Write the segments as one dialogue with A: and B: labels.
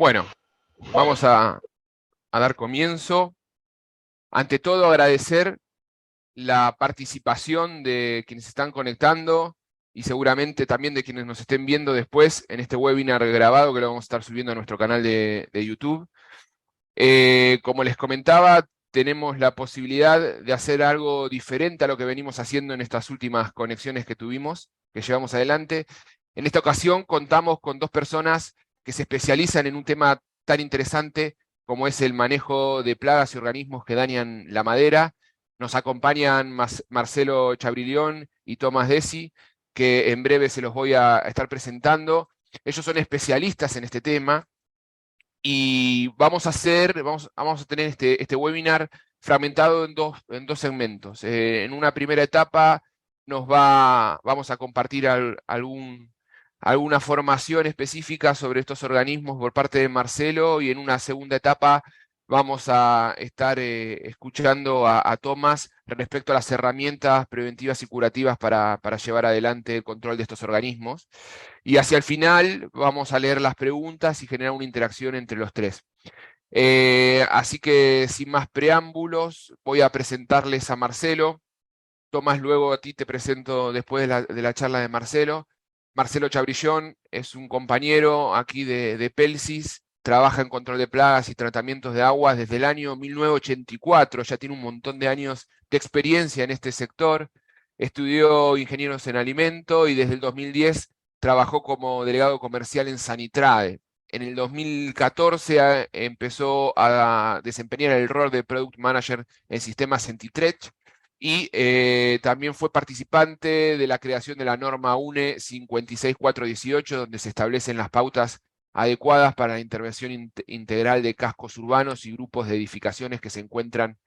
A: Bueno, vamos a dar comienzo. Ante todo, agradecer la participación de quienes se están conectando y seguramente también de quienes nos estén viendo después en este webinar grabado que lo vamos a estar subiendo a nuestro canal de YouTube. Como les comentaba, tenemos la posibilidad de hacer algo diferente a lo que venimos haciendo en estas últimas conexiones que tuvimos, que llevamos adelante. En esta ocasión contamos con dos personas que se especializan en un tema tan interesante como es el manejo de plagas y organismos que dañan la madera. Nos acompañan Marcelo Chabrillón y Tomás Desi, que en breve se los voy a estar presentando. Ellos son especialistas en este tema y vamos a tener este webinar fragmentado en dos segmentos. En una primera etapa vamos a compartir alguna formación específica sobre estos organismos por parte de Marcelo, y en una segunda etapa vamos a estar escuchando a Tomás respecto a las herramientas preventivas y curativas para llevar adelante el control de estos organismos. Y hacia el final vamos a leer las preguntas y generar una interacción entre los tres. Así que sin más preámbulos, voy a presentarles a Marcelo. Tomás, luego a ti te presento después de la charla de Marcelo. Marcelo Chabrillón es un compañero aquí de Pelsis, trabaja en control de plagas y tratamientos de aguas desde el año 1984, ya tiene un montón de años de experiencia en este sector. Estudió ingenieros en alimento y desde el 2010 trabajó como delegado comercial en Sanitrade. En el 2014 empezó a desempeñar el rol de Product Manager en sistemas Entitech, y también fue participante de la creación de la norma UNE 56418, donde se establecen las pautas adecuadas para la intervención integral de cascos urbanos y grupos de edificaciones que se encuentran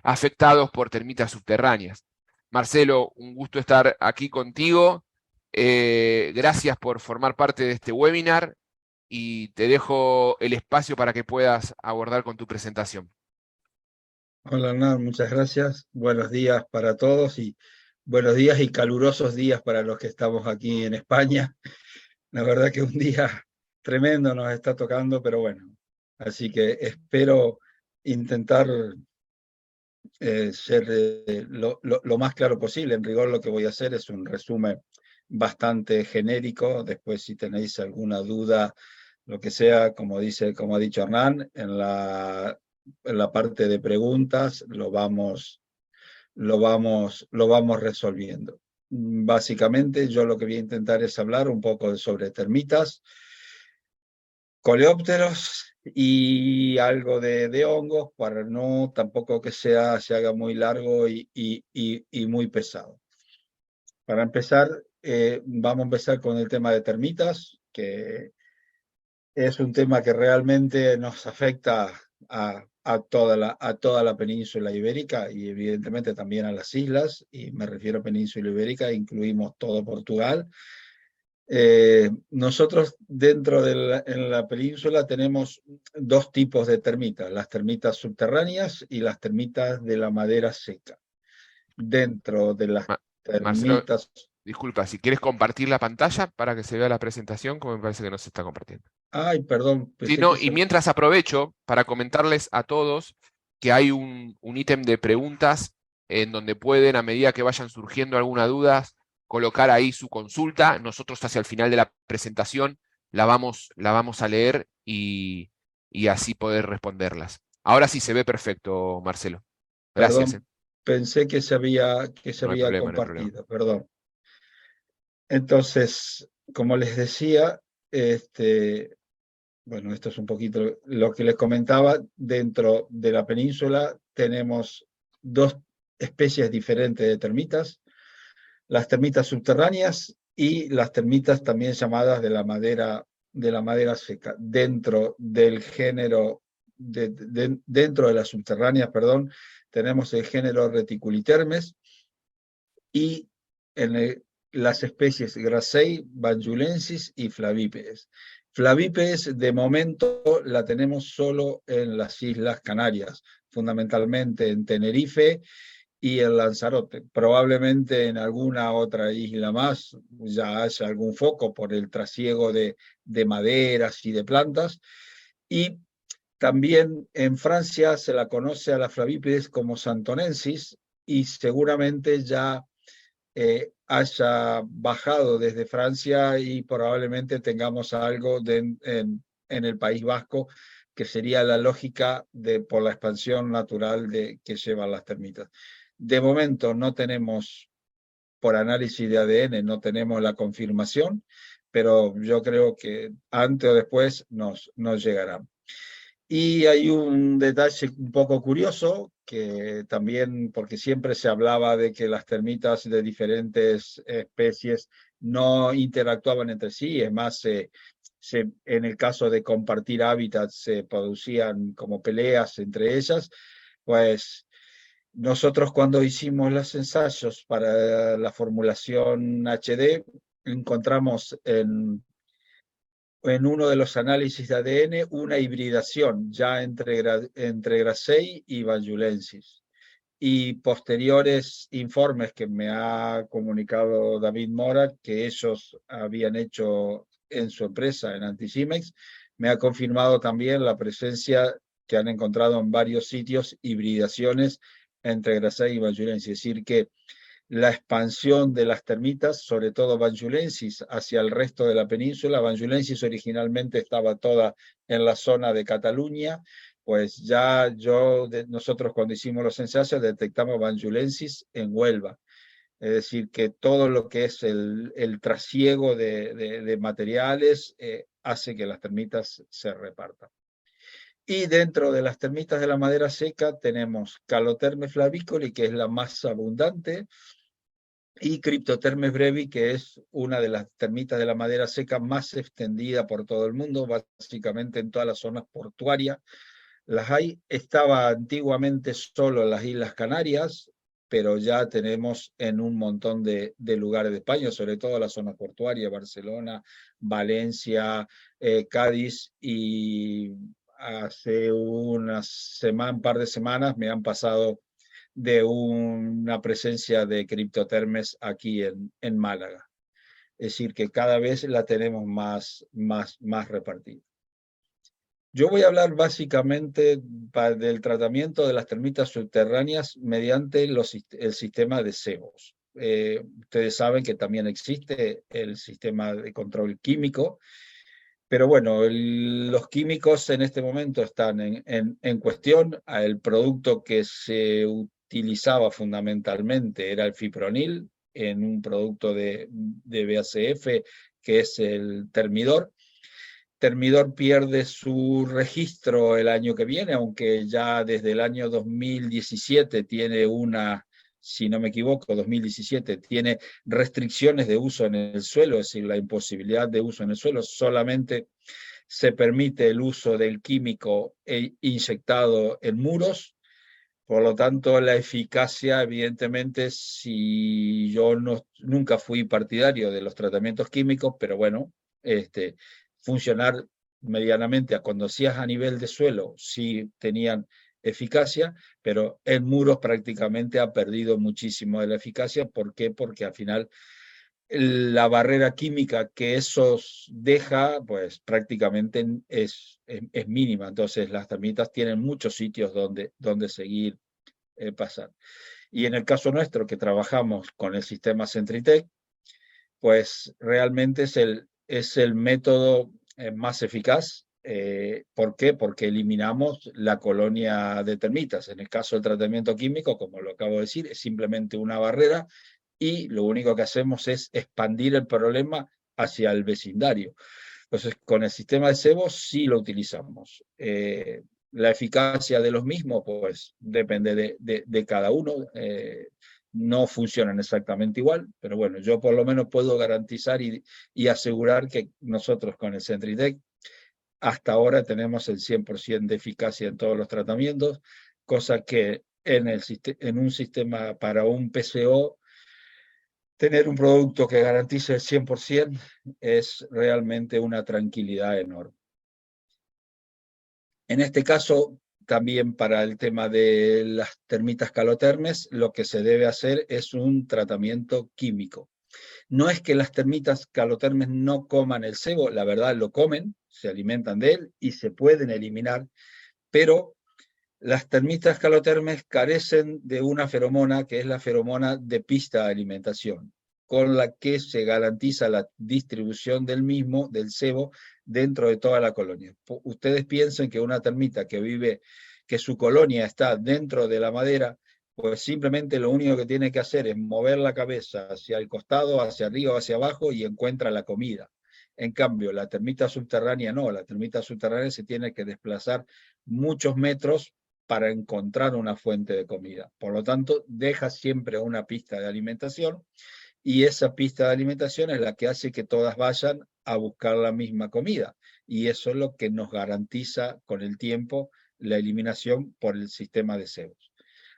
A: afectados por termitas subterráneas. Marcelo, un gusto estar aquí contigo. Gracias por formar parte de este webinar y te dejo el espacio para que puedas abordar con tu presentación.
B: Hola Hernán, muchas gracias. Buenos días para todos y buenos días y calurosos días para los que estamos aquí en España. La verdad que un día tremendo nos está tocando, pero bueno, así que espero intentar ser lo más claro posible. En rigor lo que voy a hacer es un resumen bastante genérico. Después si tenéis alguna duda, lo que sea, como ha dicho Hernán, en la parte de preguntas lo vamos resolviendo. Básicamente yo lo que voy a intentar es hablar un poco sobre termitas, coleópteros y algo de hongos, para no tampoco que se haga muy largo y muy pesado. Para empezar, vamos a empezar con el tema de termitas, que es un tema que realmente nos afecta a toda la península ibérica y evidentemente también a las islas, y me refiero a península ibérica, incluimos todo Portugal. Nosotros en la península tenemos dos tipos de termitas, las termitas subterráneas y las termitas de la madera seca. Dentro de las
A: Marcelo,
B: termitas...
A: disculpa, si quieres compartir la pantalla para que se vea la presentación, como me parece que no se está compartiendo.
B: Ay, perdón,
A: Sí,
B: pensé
A: no,
B: que
A: y
B: se...
A: mientras aprovecho para comentarles a todos que hay un ítem de preguntas en donde pueden, a medida que vayan surgiendo alguna duda, colocar ahí su consulta. Nosotros hacia el final de la presentación la vamos a leer y así poder responderlas. Ahora sí se ve perfecto, Marcelo. Gracias.
B: Perdón, pensé que se
A: No hay
B: había
A: problema, no hay problema.
B: compartido, perdón. Entonces, como les decía, bueno, esto es un poquito lo que les comentaba. Dentro de la península tenemos dos especies diferentes de termitas, las termitas subterráneas y las termitas también llamadas de la madera seca. Dentro del género, dentro de las subterráneas, perdón, tenemos el género Reticulitermes y las especies Grasei, Banjulensis y Flavípedes. Flavípedes de momento la tenemos solo en las Islas Canarias, fundamentalmente en Tenerife y en Lanzarote. Probablemente en alguna otra isla más ya haya algún foco por el trasiego de maderas y de plantas, Y también en Francia se la conoce a la Flavípides como santonensis y seguramente ya haya bajado desde Francia y probablemente tengamos algo en el País Vasco, que sería la lógica por la expansión natural que llevan las termitas. De momento no tenemos, por análisis de ADN, no tenemos la confirmación, pero yo creo que antes o después nos llegará. Y hay un detalle un poco curioso, que también, porque siempre se hablaba de que las termitas de diferentes especies no interactuaban entre sí, es más, en el caso de compartir hábitats se producían como peleas entre ellas, pues nosotros cuando hicimos los ensayos para la formulación HD, encontramos en uno de los análisis de ADN una hibridación ya entre Gracey y Banjulensis. Y posteriores informes que me ha comunicado David Mora, que ellos habían hecho en su empresa, en Anticimex, me ha confirmado también la presencia que han encontrado en varios sitios hibridaciones entre Gracey y Banjulensis. Es decir, que la expansión de las termitas, sobre todo Banjulensis, hacia el resto de la península. Banjulensis originalmente estaba toda en la zona de Cataluña, pues ya nosotros cuando hicimos los ensayos detectamos Banjulensis en Huelva. Es decir, que todo lo que es el trasiego de materiales hace que las termitas se repartan. Y dentro de las termitas de la madera seca tenemos Calotermes flavicoli, que es la más abundante, y Cryptotermes brevi, que es una de las termitas de la madera seca más extendida por todo el mundo, básicamente en todas las zonas portuarias. Las hay, estaba antiguamente solo en las Islas Canarias, pero ya tenemos en un montón de lugares de España, sobre todo la zona portuaria, Barcelona, Valencia, Cádiz, y hace un par de semanas me han pasado de una presencia de Cryptotermes aquí en Málaga. Es decir, que cada vez la tenemos más repartida. Yo voy a hablar básicamente del tratamiento de las termitas subterráneas mediante el sistema de cebos. Ustedes saben que también existe el sistema de control químico, pero bueno, los químicos en este momento están en cuestión. El producto que se utilizaba fundamentalmente era el fipronil, en un producto de BASF, que es el Termidor. Termidor pierde su registro el año que viene, aunque ya desde el año 2017 tiene si no me equivoco, 2017 tiene restricciones de uso en el suelo, es decir, la imposibilidad de uso en el suelo. Solamente se permite el uso del químico inyectado en muros. Por lo tanto, la eficacia, evidentemente, si yo nunca fui partidario de los tratamientos químicos, pero bueno, funcionar medianamente cuando hacías a nivel de suelo, sí tenían eficacia, pero en muros prácticamente ha perdido muchísimo de la eficacia. ¿Por qué? Porque al final la barrera química que eso deja, pues prácticamente es mínima. Entonces las termitas tienen muchos sitios donde seguir pasar. Y en el caso nuestro, que trabajamos con el sistema Centritec, pues realmente es el método más eficaz. ¿Por qué? Porque eliminamos la colonia de termitas. En el caso del tratamiento químico, como lo acabo de decir, es simplemente una barrera y lo único que hacemos es expandir el problema hacia el vecindario. Entonces, con el sistema de cebo sí lo utilizamos. La eficacia de los mismos, pues depende de cada uno. No funcionan exactamente igual, pero bueno, yo por lo menos puedo garantizar y asegurar que nosotros con el Centritec hasta ahora tenemos el 100% de eficacia en todos los tratamientos, cosa que en un sistema para un PCO, tener un producto que garantice el 100% es realmente una tranquilidad enorme. En este caso, también para el tema de las termitas calotermes, lo que se debe hacer es un tratamiento químico. No es que las termitas calotermes no coman el cebo, la verdad lo comen, se alimentan de él y se pueden eliminar, pero las termitas calotermes carecen de una feromona que es la feromona de pista de alimentación, con la que se garantiza la distribución del mismo, del cebo, dentro de toda la colonia. Ustedes piensen que una termita que vive, que su colonia está dentro de la madera, pues simplemente lo único que tiene que hacer es mover la cabeza hacia el costado, hacia arriba o hacia abajo y encuentra la comida. En cambio, la termita subterránea no, la termita subterránea se tiene que desplazar muchos metros para encontrar una fuente de comida. Por lo tanto, deja siempre una pista de alimentación y esa pista de alimentación es la que hace que todas vayan a buscar la misma comida. Y eso es lo que nos garantiza con el tiempo la eliminación por el sistema de cebos.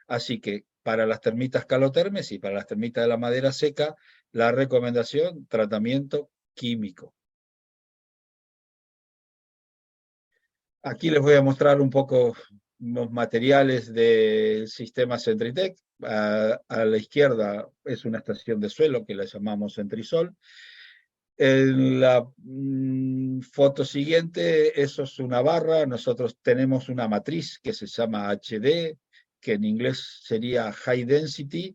B: Así que para las termitas calotermes y para las termitas de la madera seca, la recomendación, tratamiento químico. Aquí les voy a mostrar un poco los materiales del sistema Centritec. A la izquierda es una estación de suelo que la llamamos Centrisol. En la foto siguiente, eso es una barra. Nosotros tenemos una matriz que se llama HD, que en inglés sería High Density,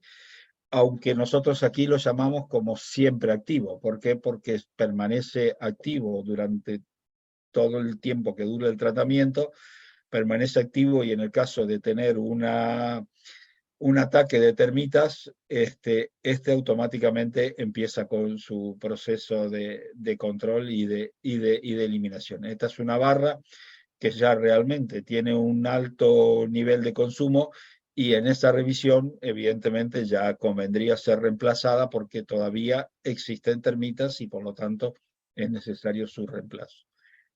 B: aunque nosotros aquí lo llamamos como siempre activo. ¿Por qué? Porque permanece activo durante todo el tiempo que dure el tratamiento, permanece activo y en el caso de tener un ataque de termitas, este automáticamente empieza con su proceso de control y de eliminación. Esta es una barra que ya realmente tiene un alto nivel de consumo y en esa revisión, evidentemente, ya convendría ser reemplazada porque todavía existen termitas y por lo tanto es necesario su reemplazo.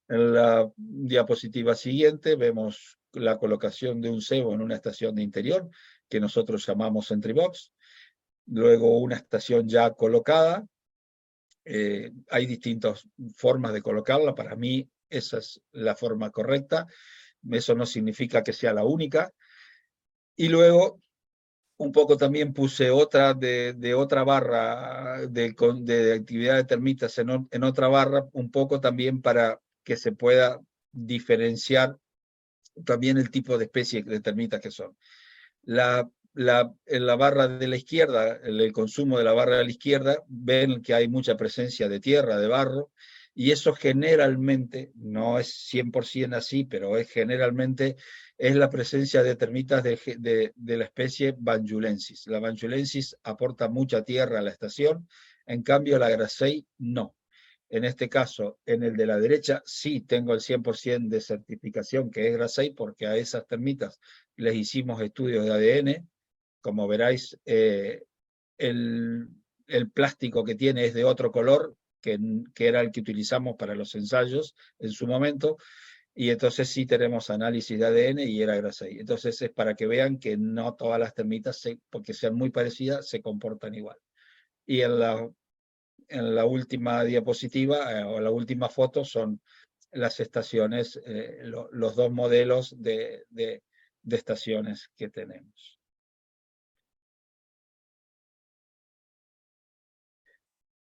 B: En la diapositiva siguiente vemos la colocación de un cebo en una estación de interior, que nosotros llamamos Centribox. Luego una estación ya colocada. Hay distintas formas de colocarla. Para mí esa es la forma correcta. Eso no significa que sea la única. Y luego un poco también puse otra de otra barra de actividad de termitas en otra barra, un poco también para que se pueda diferenciar también el tipo de especie de termitas que son. En la barra de la izquierda, el consumo de la barra de la izquierda, ven que hay mucha presencia de tierra, de barro, y eso generalmente, no es 100% así, pero generalmente es la presencia de termitas de la especie Banjulensis. La Banjulensis aporta mucha tierra a la estación, en cambio la Grasei no. En este caso, en el de la derecha, sí tengo el 100% de certificación que es Grasei, porque a esas termitas les hicimos estudios de ADN. Como veráis, el plástico que tiene es de otro color, que era el que utilizamos para los ensayos en su momento, y entonces sí tenemos análisis de ADN y era Grasei. Entonces es para que vean que no todas las termitas, porque sean muy parecidas, se comportan igual. Y en la última diapositiva o la última foto son las estaciones, los dos modelos de estaciones que tenemos.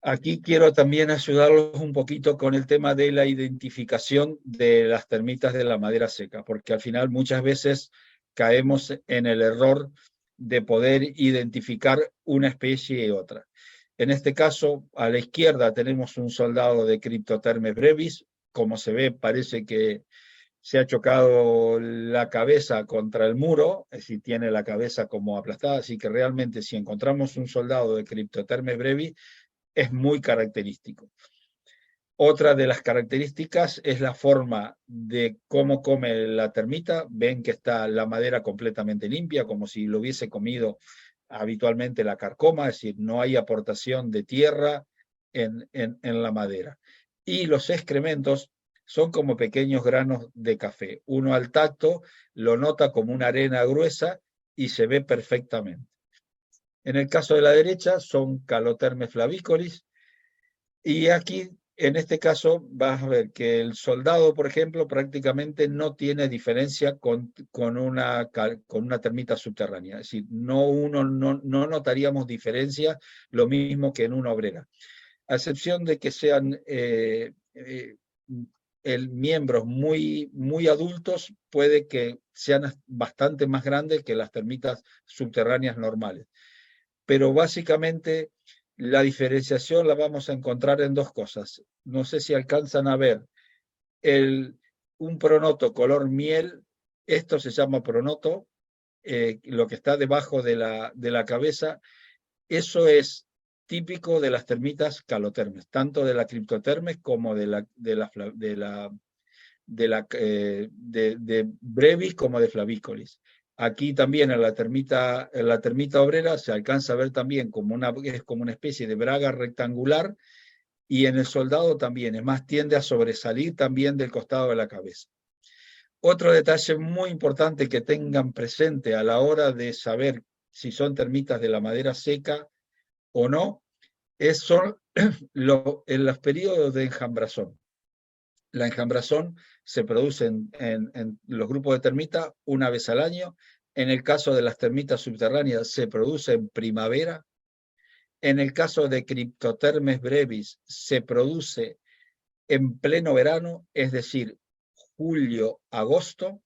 B: Aquí quiero también ayudarlos un poquito con el tema de la identificación de las termitas de la madera seca, porque al final muchas veces caemos en el error de poder identificar una especie y otra. En este caso, a la izquierda tenemos un soldado de Cryptotermes brevis. Como se ve, parece que se ha chocado la cabeza contra el muro, es decir, tiene la cabeza como aplastada, así que realmente si encontramos un soldado de Cryptotermes brevis, es muy característico. Otra de las características es la forma de cómo come la termita. Ven que está la madera completamente limpia, como si lo hubiese comido habitualmente la carcoma, es decir, no hay aportación de tierra en la madera. Y los excrementos son como pequeños granos de café. Uno al tacto lo nota como una arena gruesa y se ve perfectamente. En el caso de la derecha son Calotermes flavicolis, y aquí en este caso vas a ver que el soldado, por ejemplo, prácticamente no tiene diferencia con una termita subterránea. Es decir, no notaríamos diferencia, lo mismo que en una obrera. A excepción de que sean miembros muy adultos, puede que sean bastante más grandes que las termitas subterráneas normales. Pero básicamente la diferenciación la vamos a encontrar en dos cosas. No sé si alcanzan a ver un pronoto color miel, esto se llama pronoto, lo que está debajo de la cabeza, eso es típico de las termitas calotermes, tanto de la criptotermes como de brevis como de flavícolis. Aquí también en la termita obrera se alcanza a ver también es como una especie de braga rectangular, y en el soldado también, es más, tiende a sobresalir también del costado de la cabeza. Otro detalle muy importante que tengan presente a la hora de saber si son termitas de la madera seca o no, son en los periodos de enjambrazón. La enjambrazón se produce en los grupos de termitas una vez al año. En el caso de las termitas subterráneas se produce en primavera. En el caso de Cryptotermes brevis se produce en pleno verano, es decir, julio, agosto,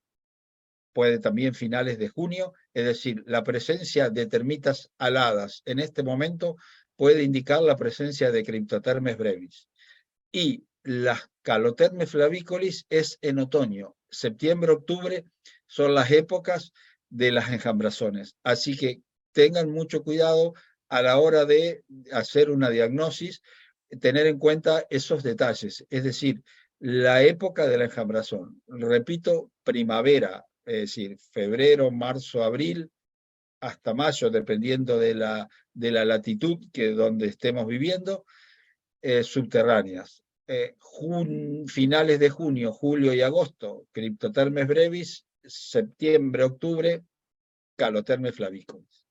B: puede también finales de junio, es decir, la presencia de termitas aladas en este momento puede indicar la presencia de Cryptotermes brevis. Y las Calotermes flavícolis es en otoño. Septiembre, octubre son las épocas de las enjambrazones. Así que tengan mucho cuidado a la hora de hacer una diagnosis, tener en cuenta esos detalles, es decir, la época de la enjambrazón. Repito, primavera, es decir, febrero, marzo, abril, hasta mayo, dependiendo de la latitud donde estemos viviendo, subterráneas. Finales de junio, julio y agosto, Cryptotermes brevis, septiembre, octubre, Calotermes flavícolis.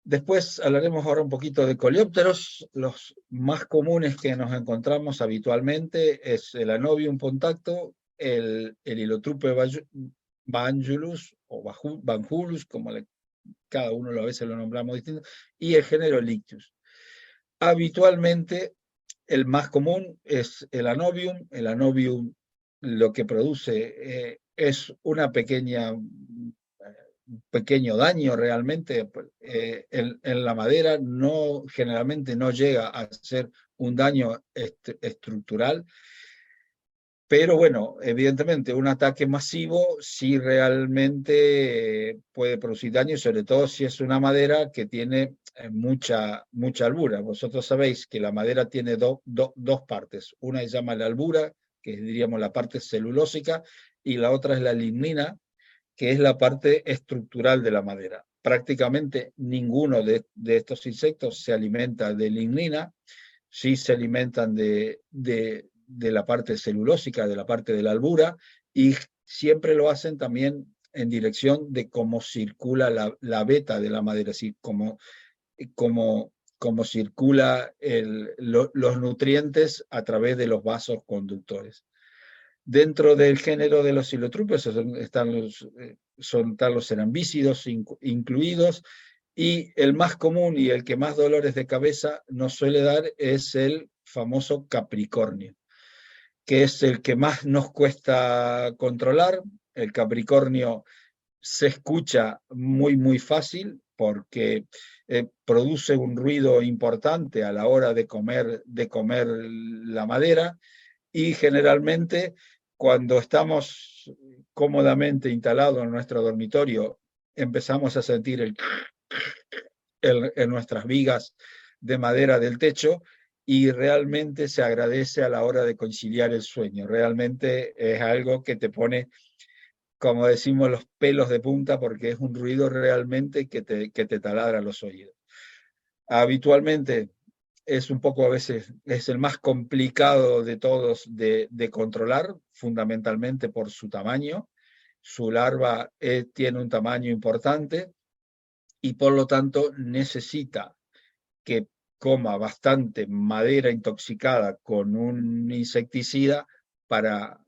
B: Después hablaremos ahora un poquito de coleópteros. Los más comunes que nos encontramos habitualmente es el Anobium punctato, el Iliotrupes bangulus o Bangulus, como cada uno a veces lo nombramos distinto, y el género Lictius. Habitualmente el más común es el Anobium. El Anobium lo que produce es un pequeño daño realmente en la madera, generalmente no llega a ser un daño estructural, pero bueno, evidentemente un ataque masivo sí realmente puede producir daño, sobre todo si es una madera que tiene mucha albura. Vosotros sabéis que la madera tiene dos partes. Una se llama la albura, que diríamos la parte celulósica, y la otra es la lignina, que es la parte estructural de la madera. Prácticamente ninguno de estos insectos se alimenta de lignina, sí se alimentan de la parte celulósica, de la parte de la albura, y siempre lo hacen también en dirección de cómo circula la veta de la madera, es decir, cómo circula los nutrientes a través de los vasos conductores. Dentro del género de los Iliotrupes están los cerambícidos incluidos, y el más común y el que más dolores de cabeza nos suele dar es el famoso capricornio, que es el que más nos cuesta controlar. El capricornio se escucha muy fácil porque produce un ruido importante a la hora de comer la madera, y generalmente cuando estamos cómodamente instalados en nuestro dormitorio empezamos a sentir en nuestras vigas de madera del techo, y realmente se agradece a la hora de conciliar el sueño. Realmente es algo que te pone, como decimos, los pelos de punta, porque es un ruido realmente que te taladra los oídos. Habitualmente es un poco, a veces, es el más complicado de todos de controlar, fundamentalmente por su tamaño. Su larva tiene un tamaño importante y por lo tanto necesita que coma bastante madera intoxicada con un insecticida para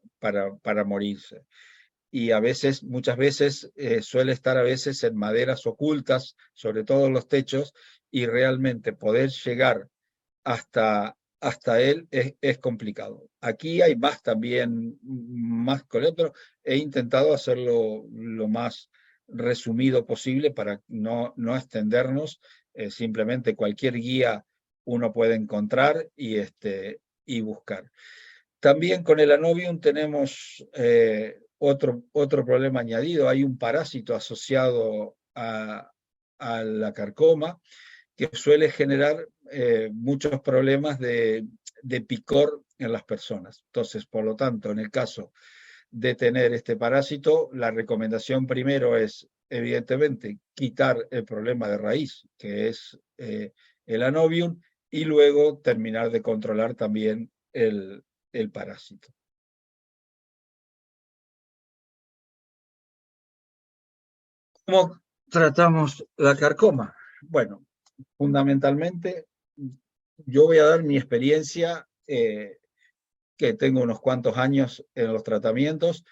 B: morirse. Y a veces, muchas veces, suele estar a veces en maderas ocultas, sobre todo en los techos, y realmente poder llegar hasta él es complicado. Aquí hay más también, más coleóptero. He intentado hacerlo lo más resumido posible para no extendernos. Simplemente cualquier guía uno puede encontrar y buscar. También con el Anobium tenemos otro problema añadido. Hay un parásito asociado a la carcoma que suele generar muchos problemas de picor en las personas. Entonces, por lo tanto, en el caso de tener este parásito, la recomendación primero es, evidentemente, quitar el problema de raíz, que es el Anobium, y luego terminar de controlar también el parásito. ¿Cómo tratamos la carcoma? Bueno, fundamentalmente, yo voy a dar mi experiencia, que tengo unos cuantos años en los tratamientos.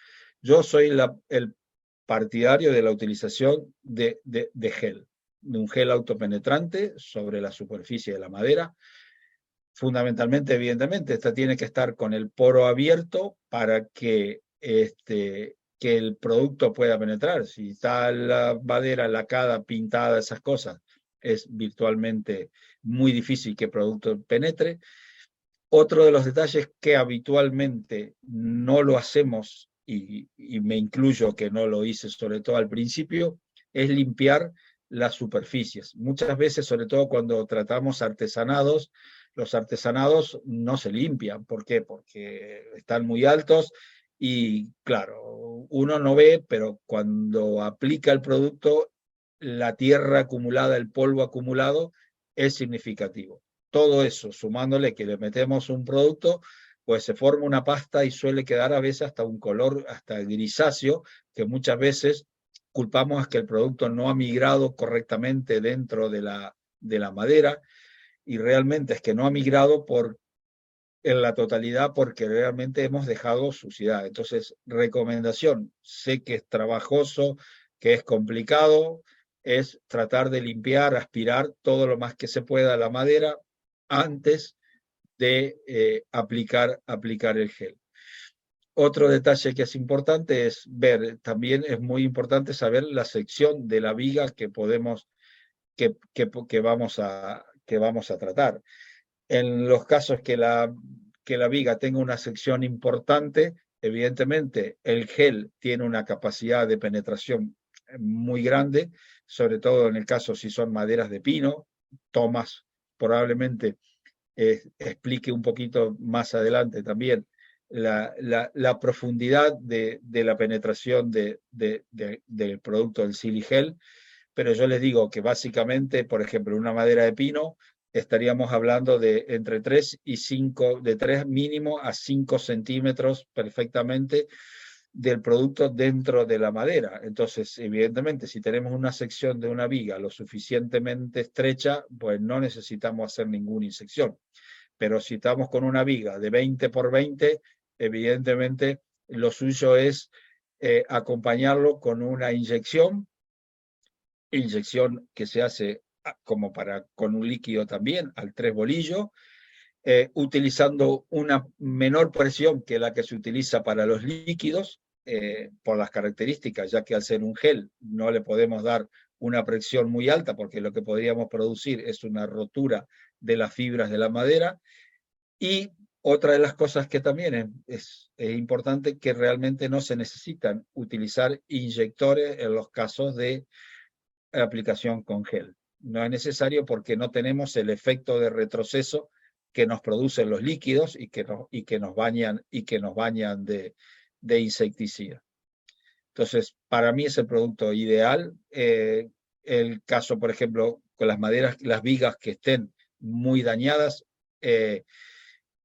B: Yo soy el partidario de la utilización de gel, de un gel autopenetrante sobre la superficie de la madera. Fundamentalmente, evidentemente, esta tiene que estar con el poro abierto para que el producto pueda penetrar. Si está la madera lacada, pintada, esas cosas, es virtualmente muy difícil que el producto penetre. Otro de los detalles que habitualmente no lo hacemos, y me incluyo que no lo hice sobre todo al principio, es limpiar las superficies. Muchas veces, sobre todo cuando tratamos artesanados, los artesanados no se limpian. ¿Por qué? Porque están muy altos y, claro, uno no ve, pero cuando aplica el producto, la tierra acumulada, el polvo acumulado, es significativo. Todo eso, sumándole que le metemos un producto, pues se forma una pasta y suele quedar a veces hasta un color, hasta grisáceo, que muchas veces culpamos a que el producto no ha migrado correctamente dentro de la madera, y realmente es que no ha migrado en la totalidad porque realmente hemos dejado suciedad. Entonces, recomendación, sé que es trabajoso, que es complicado, es tratar de limpiar, aspirar todo lo más que se pueda la madera antes de aplicar el gel. Otro detalle que es importante es ver, también es muy importante saber la sección de la viga que podemos, que vamos a tratar. En los casos que la viga tenga una sección importante, evidentemente el gel tiene una capacidad de penetración muy grande, sobre todo en el caso si son maderas de pino. Tomás probablemente explique un poquito más adelante también la profundidad de la penetración del producto del siligel, pero yo les digo que básicamente, por ejemplo, una madera de pino, estaríamos hablando de entre 3 y 5, de 3 mínimo a 5 centímetros perfectamente del producto dentro de la madera. Entonces, evidentemente, si tenemos una sección de una viga lo suficientemente estrecha, pues no necesitamos hacer ninguna inyección. Pero si estamos con una viga de 20 por 20, evidentemente lo suyo es acompañarlo con una inyección que se hace como con un líquido también, al 3 bolillo, utilizando una menor presión que la que se utiliza para los líquidos, por las características, ya que al ser un gel no le podemos dar una presión muy alta, porque lo que podríamos producir es una rotura de las fibras de la madera. Y otra de las cosas que también es importante, que realmente no se necesitan utilizar inyectores en los casos de aplicación con gel. No es necesario porque no tenemos el efecto de retroceso que nos producen los líquidos y que nos bañan de insecticida. Entonces, para mí es el producto ideal. El caso, por ejemplo, con las maderas, las vigas que estén muy dañadas,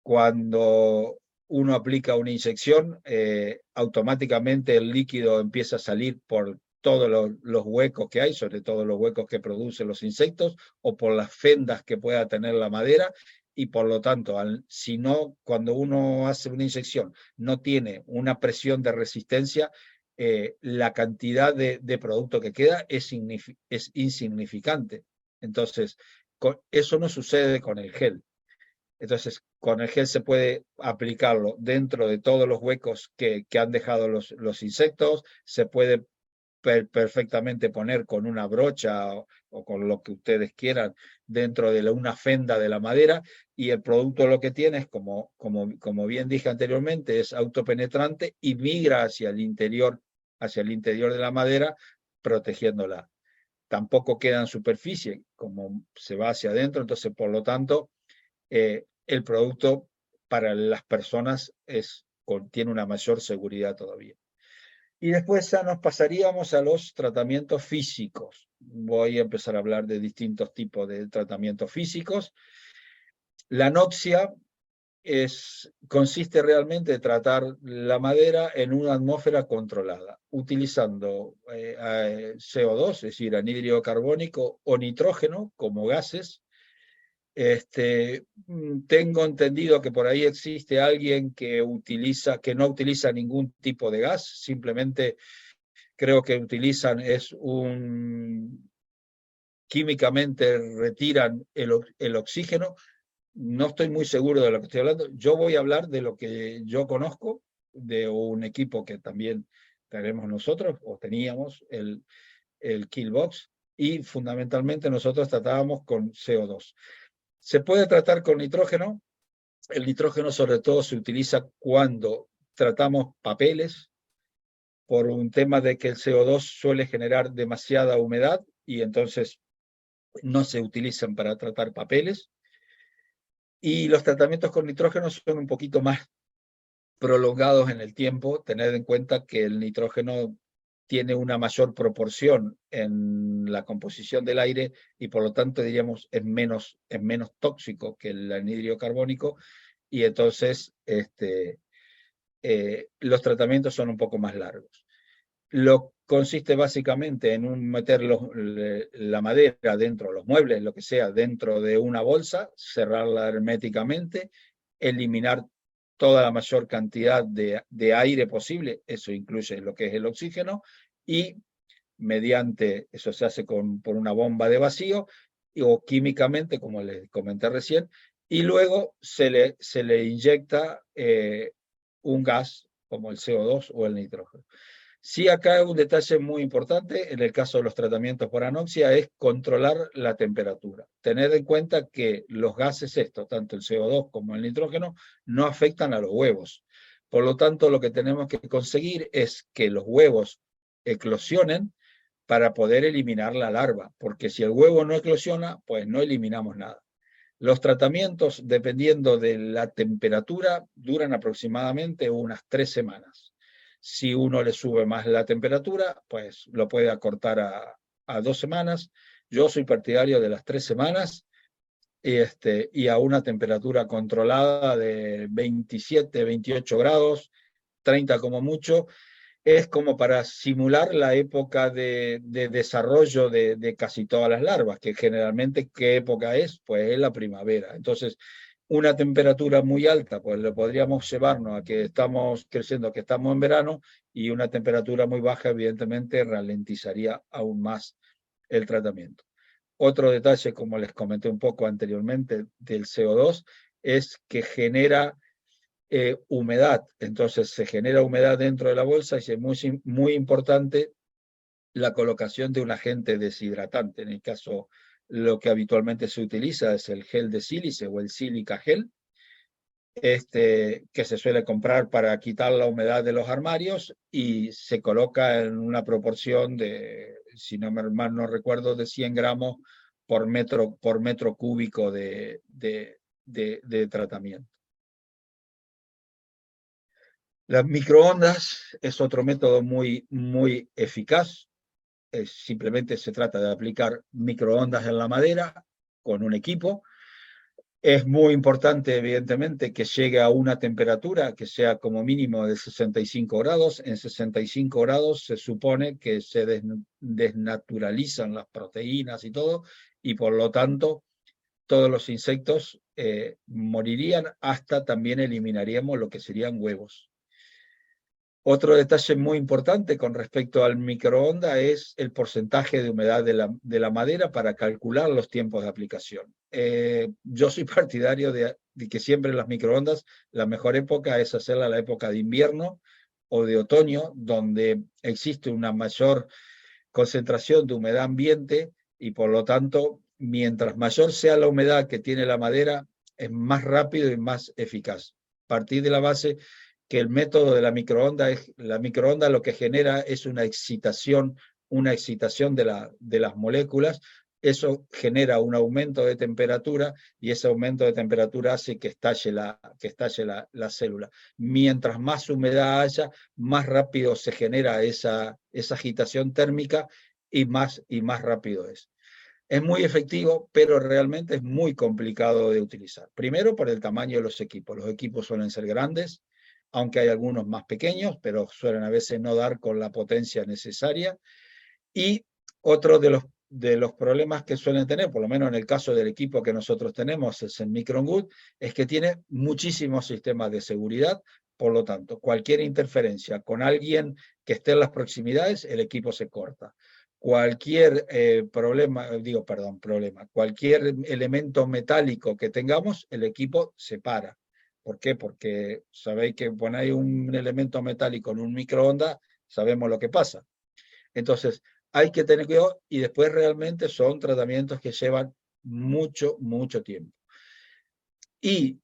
B: cuando uno aplica una inyección, automáticamente el líquido empieza a salir todos los huecos que hay, sobre todo los huecos que producen los insectos, o por las fendas que pueda tener la madera, y por lo tanto, si no, cuando uno hace una inyección, no tiene una presión de resistencia, la cantidad de producto que queda es insignificante. Entonces, eso no sucede con el gel. Entonces, con el gel se puede aplicarlo dentro de todos los huecos que han dejado los insectos, se puede perfectamente poner con una brocha o con lo que ustedes quieran dentro de una fenda de la madera, y el producto lo que tiene es, como bien dije anteriormente, es autopenetrante y migra hacia el interior de la madera, protegiéndola. Tampoco queda en superficie, como se va hacia adentro, entonces por lo tanto el producto para las personas tiene una mayor seguridad todavía. Y después ya nos pasaríamos a los tratamientos físicos. Voy a empezar a hablar de distintos tipos de tratamientos físicos. La anoxia consiste realmente en tratar la madera en una atmósfera controlada, utilizando CO2, es decir, anhídrido carbónico, o nitrógeno como gases. Tengo entendido que por ahí existe alguien que no utiliza ningún tipo de gas, simplemente creo que utilizan químicamente retiran el oxígeno. No estoy muy seguro de lo que estoy hablando. Yo voy a hablar de lo que yo conozco, de un equipo que también tenemos nosotros, o teníamos, el Killbox, y fundamentalmente nosotros tratábamos con CO2. Se puede tratar con nitrógeno. El nitrógeno sobre todo se utiliza cuando tratamos papeles, por un tema de que el CO2 suele generar demasiada humedad y entonces no se utilizan para tratar papeles. Y los tratamientos con nitrógeno son un poquito más prolongados en el tiempo. Tened en cuenta que el nitrógeno tiene una mayor proporción en la composición del aire y por lo tanto, diríamos, es menos tóxico que el anhídrido carbónico, y entonces los tratamientos son un poco más largos. Consiste básicamente en meter la madera dentro, los muebles, lo que sea, dentro de una bolsa, cerrarla herméticamente, eliminar toda la mayor cantidad de aire posible, eso incluye lo que es el oxígeno, y eso se hace por una bomba de vacío o químicamente, como les comenté recién, y luego se le inyecta un gas como el CO2 o el nitrógeno. Sí, acá hay un detalle muy importante en el caso de los tratamientos por anoxia, es controlar la temperatura. Tened en cuenta que los gases estos, tanto el CO2 como el nitrógeno, no afectan a los huevos. Por lo tanto, lo que tenemos que conseguir es que los huevos eclosionen para poder eliminar la larva, porque si el huevo no eclosiona, pues no eliminamos nada. Los tratamientos, dependiendo de la temperatura, duran aproximadamente unas 3 semanas. Si uno le sube más la temperatura, pues lo puede acortar a 2 semanas. Yo soy partidario de las 3 semanas y a una temperatura controlada de 27, 28 grados, 30 como mucho. Es como para simular la época de desarrollo de casi todas las larvas, que generalmente, ¿qué época es? Pues es la primavera. Entonces, una temperatura muy alta, pues le podríamos llevarnos a que estamos creciendo, que estamos en verano, y una temperatura muy baja, evidentemente, ralentizaría aún más el tratamiento. Otro detalle, como les comenté un poco anteriormente, del CO2, es que genera humedad. Entonces se genera humedad dentro de la bolsa y es muy, muy importante la colocación de un agente deshidratante. En el caso, lo que habitualmente se utiliza es el gel de sílice o el sílica gel, que se suele comprar para quitar la humedad de los armarios, y se coloca en una proporción de, si no mal no recuerdo, de 100 gramos por metro cúbico de tratamiento. Las microondas es otro método muy, muy eficaz. Simplemente se trata de aplicar microondas en la madera con un equipo. Es muy importante, evidentemente, que llegue a una temperatura que sea como mínimo de 65 grados. En 65 grados se supone que se desnaturalizan las proteínas y todo, y por lo tanto todos los insectos morirían, hasta también eliminaríamos lo que serían huevos. Otro detalle muy importante con respecto al microondas es el porcentaje de humedad de la madera para calcular los tiempos de aplicación. Yo soy partidario de que siempre en las microondas la mejor época es hacerla la época de invierno o de otoño, donde existe una mayor concentración de humedad ambiente y por lo tanto, mientras mayor sea la humedad que tiene la madera, es más rápido y más eficaz. Partir de la base que el método de la microonda lo que genera es una excitación de las moléculas. Eso genera un aumento de temperatura y ese aumento de temperatura hace que estalle la célula. Mientras más humedad haya, más rápido se genera esa agitación térmica y más rápido es. Es muy efectivo, pero realmente es muy complicado de utilizar. Primero por el tamaño de los equipos. Los equipos suelen ser grandes, aunque hay algunos más pequeños, pero suelen a veces no dar con la potencia necesaria. Y otro de los problemas que suelen tener, por lo menos en el caso del equipo que nosotros tenemos, es el Micron, es que tiene muchísimos sistemas de seguridad. Por lo tanto, cualquier interferencia con alguien que esté en las proximidades, el equipo se corta. Cualquier cualquier elemento metálico que tengamos, el equipo se para. ¿Por qué? Porque sabéis que ponéis un elemento metálico en un microondas, sabemos lo que pasa. Entonces, hay que tener cuidado y después realmente son tratamientos que llevan mucho, mucho tiempo. Y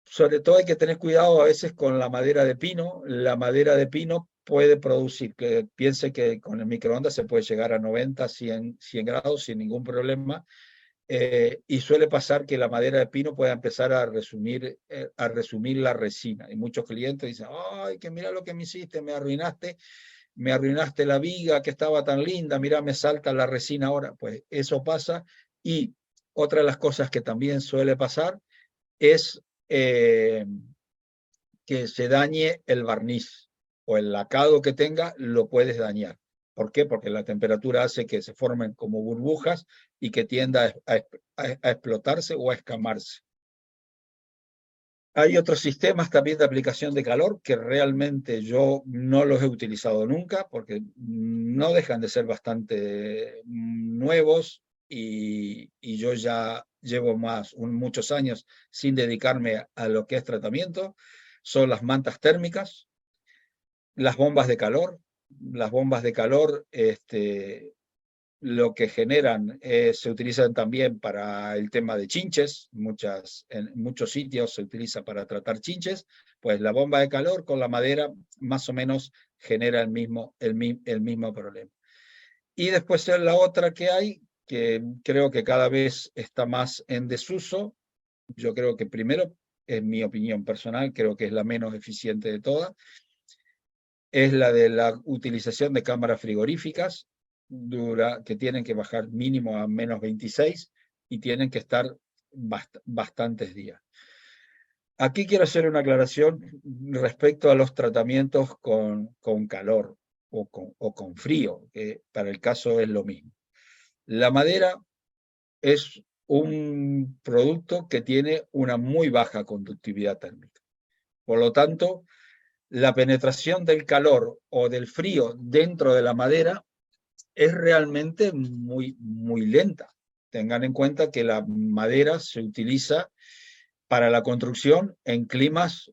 B: sobre todo hay que tener cuidado a veces con la madera de pino. La madera de pino puede producir, que piense que con el microondas se puede llegar a 90, 100 grados sin ningún problema. Y suele pasar que la madera de pino pueda empezar a resumir la resina. Y muchos clientes dicen, ay, que mira lo que me hiciste, me arruinaste la viga que estaba tan linda, mira, me salta la resina ahora. Pues eso pasa. Y otra de las cosas que también suele pasar es que se dañe el barniz o el lacado que tenga, lo puedes dañar. ¿Por qué? Porque la temperatura hace que se formen como burbujas y que tienda a explotarse o a escamarse. Hay otros sistemas también de aplicación de calor que realmente yo no los he utilizado nunca porque no dejan de ser bastante nuevos y yo ya llevo muchos años sin dedicarme a lo que es tratamiento. Son las mantas térmicas, las bombas de calor. Las bombas de calor lo que generan se utilizan también para el tema de chinches. En muchos sitios se utiliza para tratar chinches. Pues la bomba de calor con la madera más o menos genera el mismo problema. Y después la otra que hay, que creo que cada vez está más en desuso, yo creo que primero, en mi opinión personal, creo que es la menos eficiente de todas, es la de la utilización de cámaras frigoríficas, que tienen que bajar mínimo a menos 26 y tienen que estar bastantes días. Aquí quiero hacer una aclaración respecto a los tratamientos con calor o con frío, que para el caso es lo mismo. La madera es un producto que tiene una muy baja conductividad térmica. Por lo tanto, la penetración del calor o del frío dentro de la madera es realmente muy, muy lenta. Tengan en cuenta que la madera se utiliza para la construcción en climas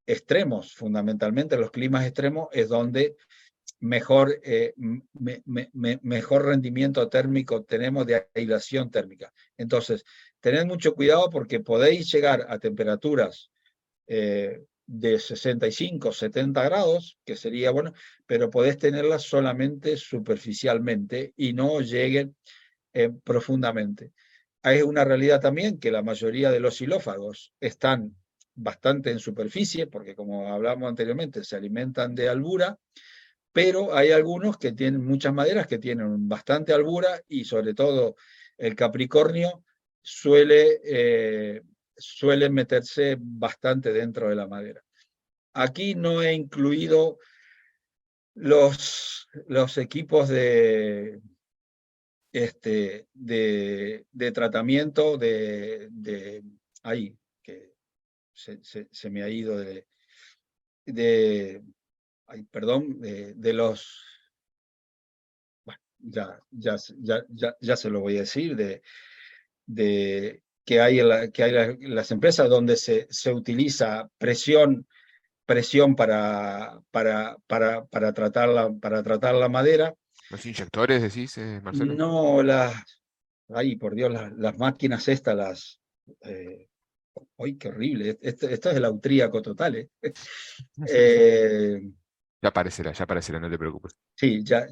B: extremos. Fundamentalmente, los climas extremos es donde mejor rendimiento térmico tenemos de aislación térmica. Entonces, tened mucho cuidado porque podéis llegar a temperaturas de 65, 70 grados, que sería bueno, pero podés tenerlas solamente superficialmente y no lleguen profundamente. Hay una realidad también que la mayoría de los xilófagos están bastante en superficie, porque como hablamos anteriormente, se alimentan de albura, pero hay algunos que tienen muchas maderas que tienen bastante albura y sobre todo el Capricornio suele meterse bastante dentro de la madera. Aquí no he incluido los equipos de tratamiento ahí, que se me ha ido ay, perdón, de los, bueno, ya se lo voy a decir, que hay las empresas donde se utiliza presión para tratar la madera.
A: ¿Los inyectores decís, Marcelo?
B: No ay, por Dios, las máquinas estas, ¡ay, qué horrible! Esto es el austríaco total, ¿eh?
A: Ya aparecerá, no te preocupes.
B: Sí, ya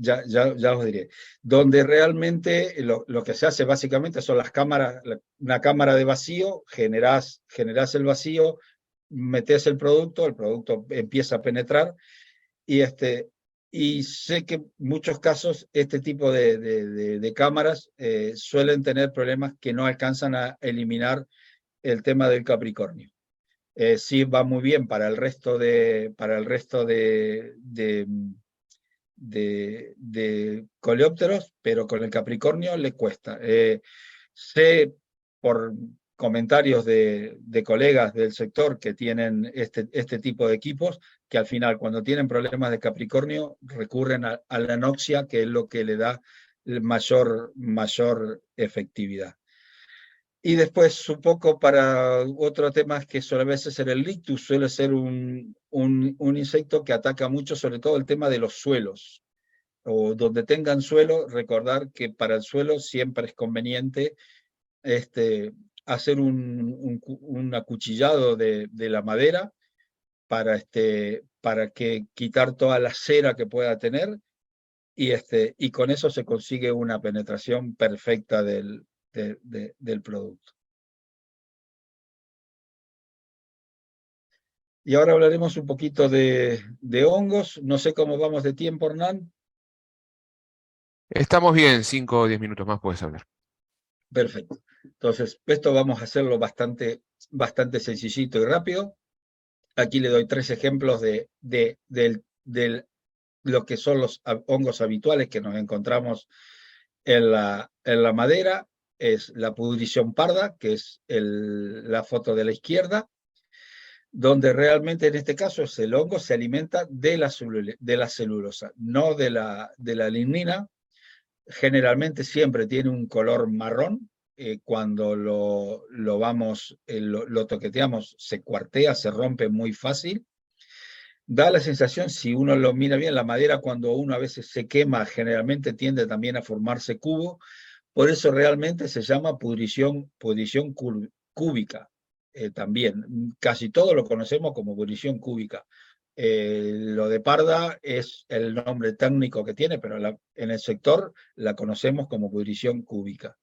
B: os diré. Donde realmente lo que se hace básicamente son las cámaras, una cámara de vacío, generás el vacío, metes el producto empieza a penetrar y sé que en muchos casos este tipo de cámaras suelen tener problemas que no alcanzan a eliminar el tema del Capricornio. Sí va muy bien para el resto de coleópteros, pero con el Capricornio le cuesta. Sé por comentarios de colegas del sector que tienen este tipo de equipos, que al final cuando tienen problemas de Capricornio recurren a la anoxia, que es lo que le da mayor efectividad. Y después, un poco para otro tema, que suele ser el lictus, suele ser un insecto que ataca mucho, sobre todo el tema de los suelos, o donde tengan suelo, recordar que para el suelo siempre es conveniente hacer un acuchillado de la madera para que quitar toda la cera que pueda tener y con eso se consigue una penetración perfecta del producto. Y ahora hablaremos un poquito de hongos. No sé cómo vamos de tiempo, Hernán.
A: Estamos bien, 5 o 10 minutos más puedes hablar.
B: Perfecto. Entonces, esto vamos a hacerlo bastante sencillito y rápido. Aquí le doy 3 ejemplos de lo que son los hongos habituales que nos encontramos en la madera. Es la pudrición parda, que es la foto de la izquierda, donde realmente en este caso el hongo se alimenta de la celulosa, no de la lignina. Generalmente siempre tiene un color marrón. Cuando lo toqueteamos, se cuartea, se rompe muy fácil. Da la sensación, si uno lo mira bien, la madera cuando uno a veces se quema, generalmente tiende también a formarse cubo. Por eso realmente se llama pudrición cúbica. También, casi todo lo conocemos como pudrición cúbica. Lo de parda es el nombre técnico que tiene, pero en el sector la conocemos como pudrición cúbica.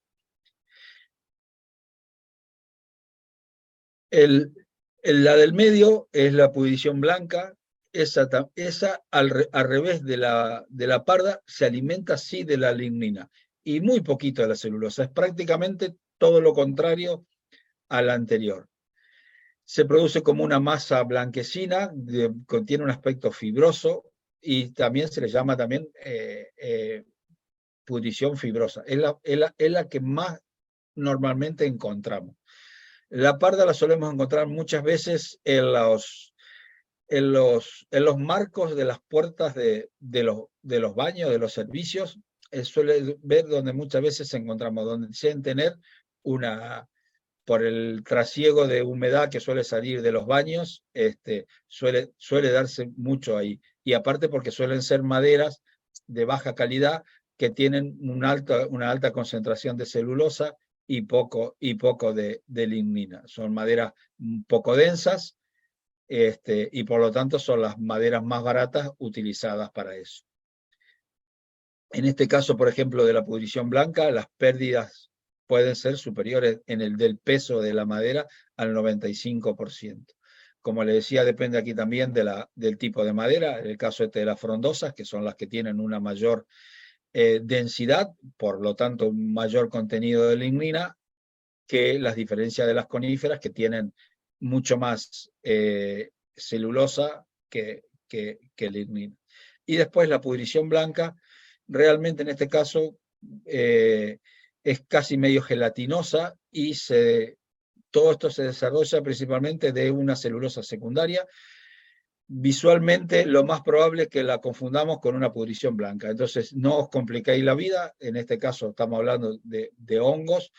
B: La del medio es la pudrición blanca. Esa al revés de la parda se alimenta sí de la lignina y muy poquito de la celulosa. Es prácticamente todo lo contrario a la anterior. Se produce como una masa blanquecina, contiene un aspecto fibroso y también se le llama pudrición fibrosa. Es la que más normalmente encontramos. La parda la solemos encontrar muchas veces en los marcos de las puertas de los baños, de los servicios. Suele ver donde muchas veces encontramos, donde deben tener por el trasiego de humedad que suele salir de los baños, suele darse mucho ahí. Y aparte porque suelen ser maderas de baja calidad que tienen una alta concentración de celulosa y poco de lignina. Son maderas un poco densas y por lo tanto son las maderas más baratas utilizadas para eso. En este caso, por ejemplo, de la pudrición blanca, las pérdidas pueden ser superiores en el del peso de la madera al 95%. Como le decía, depende aquí también del tipo de madera. En el caso de las frondosas, que son las que tienen una mayor densidad, por lo tanto un mayor contenido de lignina, que las diferencias de las coníferas, que tienen mucho más celulosa que lignina. Y después la pudrición blanca, realmente en este caso es casi medio gelatinosa y todo esto se desarrolla principalmente de una celulosa secundaria. Visualmente lo más probable es que la confundamos con una pudrición blanca. Entonces no os compliquéis la vida, en este caso estamos hablando de hongos,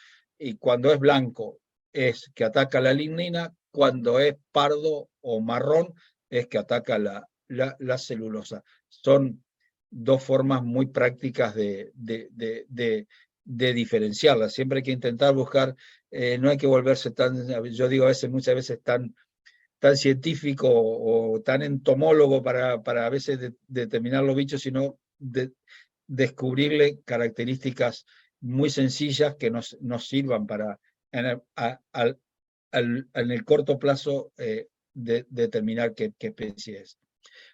B: y cuando es blanco es que ataca la lignina, cuando es pardo o marrón es que ataca la celulosa. Son dos formas muy prácticas de diferenciarlas. Siempre hay que intentar buscar, no hay que volverse tan, yo digo a veces, muchas veces tan científico o tan entomólogo para a veces determinar los bichos, sino descubrirle características muy sencillas que nos sirvan para en el corto plazo determinar qué especie es.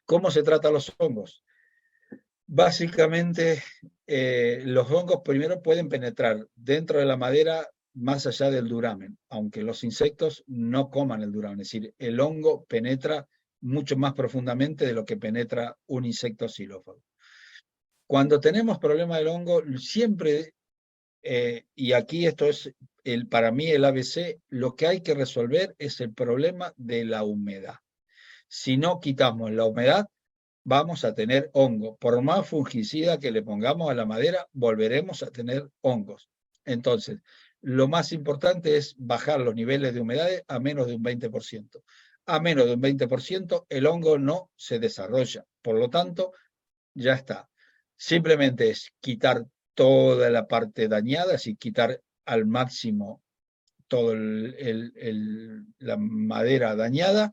B: ¿Cómo se tratan los hongos? Básicamente, los hongos primero pueden penetrar dentro de la madera más allá del duramen, aunque los insectos no coman el duramen, es decir, el hongo penetra mucho más profundamente de lo que penetra un insecto xilófago. Cuando tenemos problema del hongo, siempre, y aquí esto es para mí el ABC, lo que hay que resolver es el problema de la humedad. Si no quitamos la humedad, vamos a tener hongo. Por más fungicida que le pongamos a la madera, volveremos a tener hongos. Entonces, lo más importante es bajar los niveles de humedad a menos de un 20%. A menos de un 20%, el hongo no se desarrolla. Por lo tanto, ya está. Simplemente es quitar toda la parte dañada, es decir, quitar al máximo toda la madera dañada.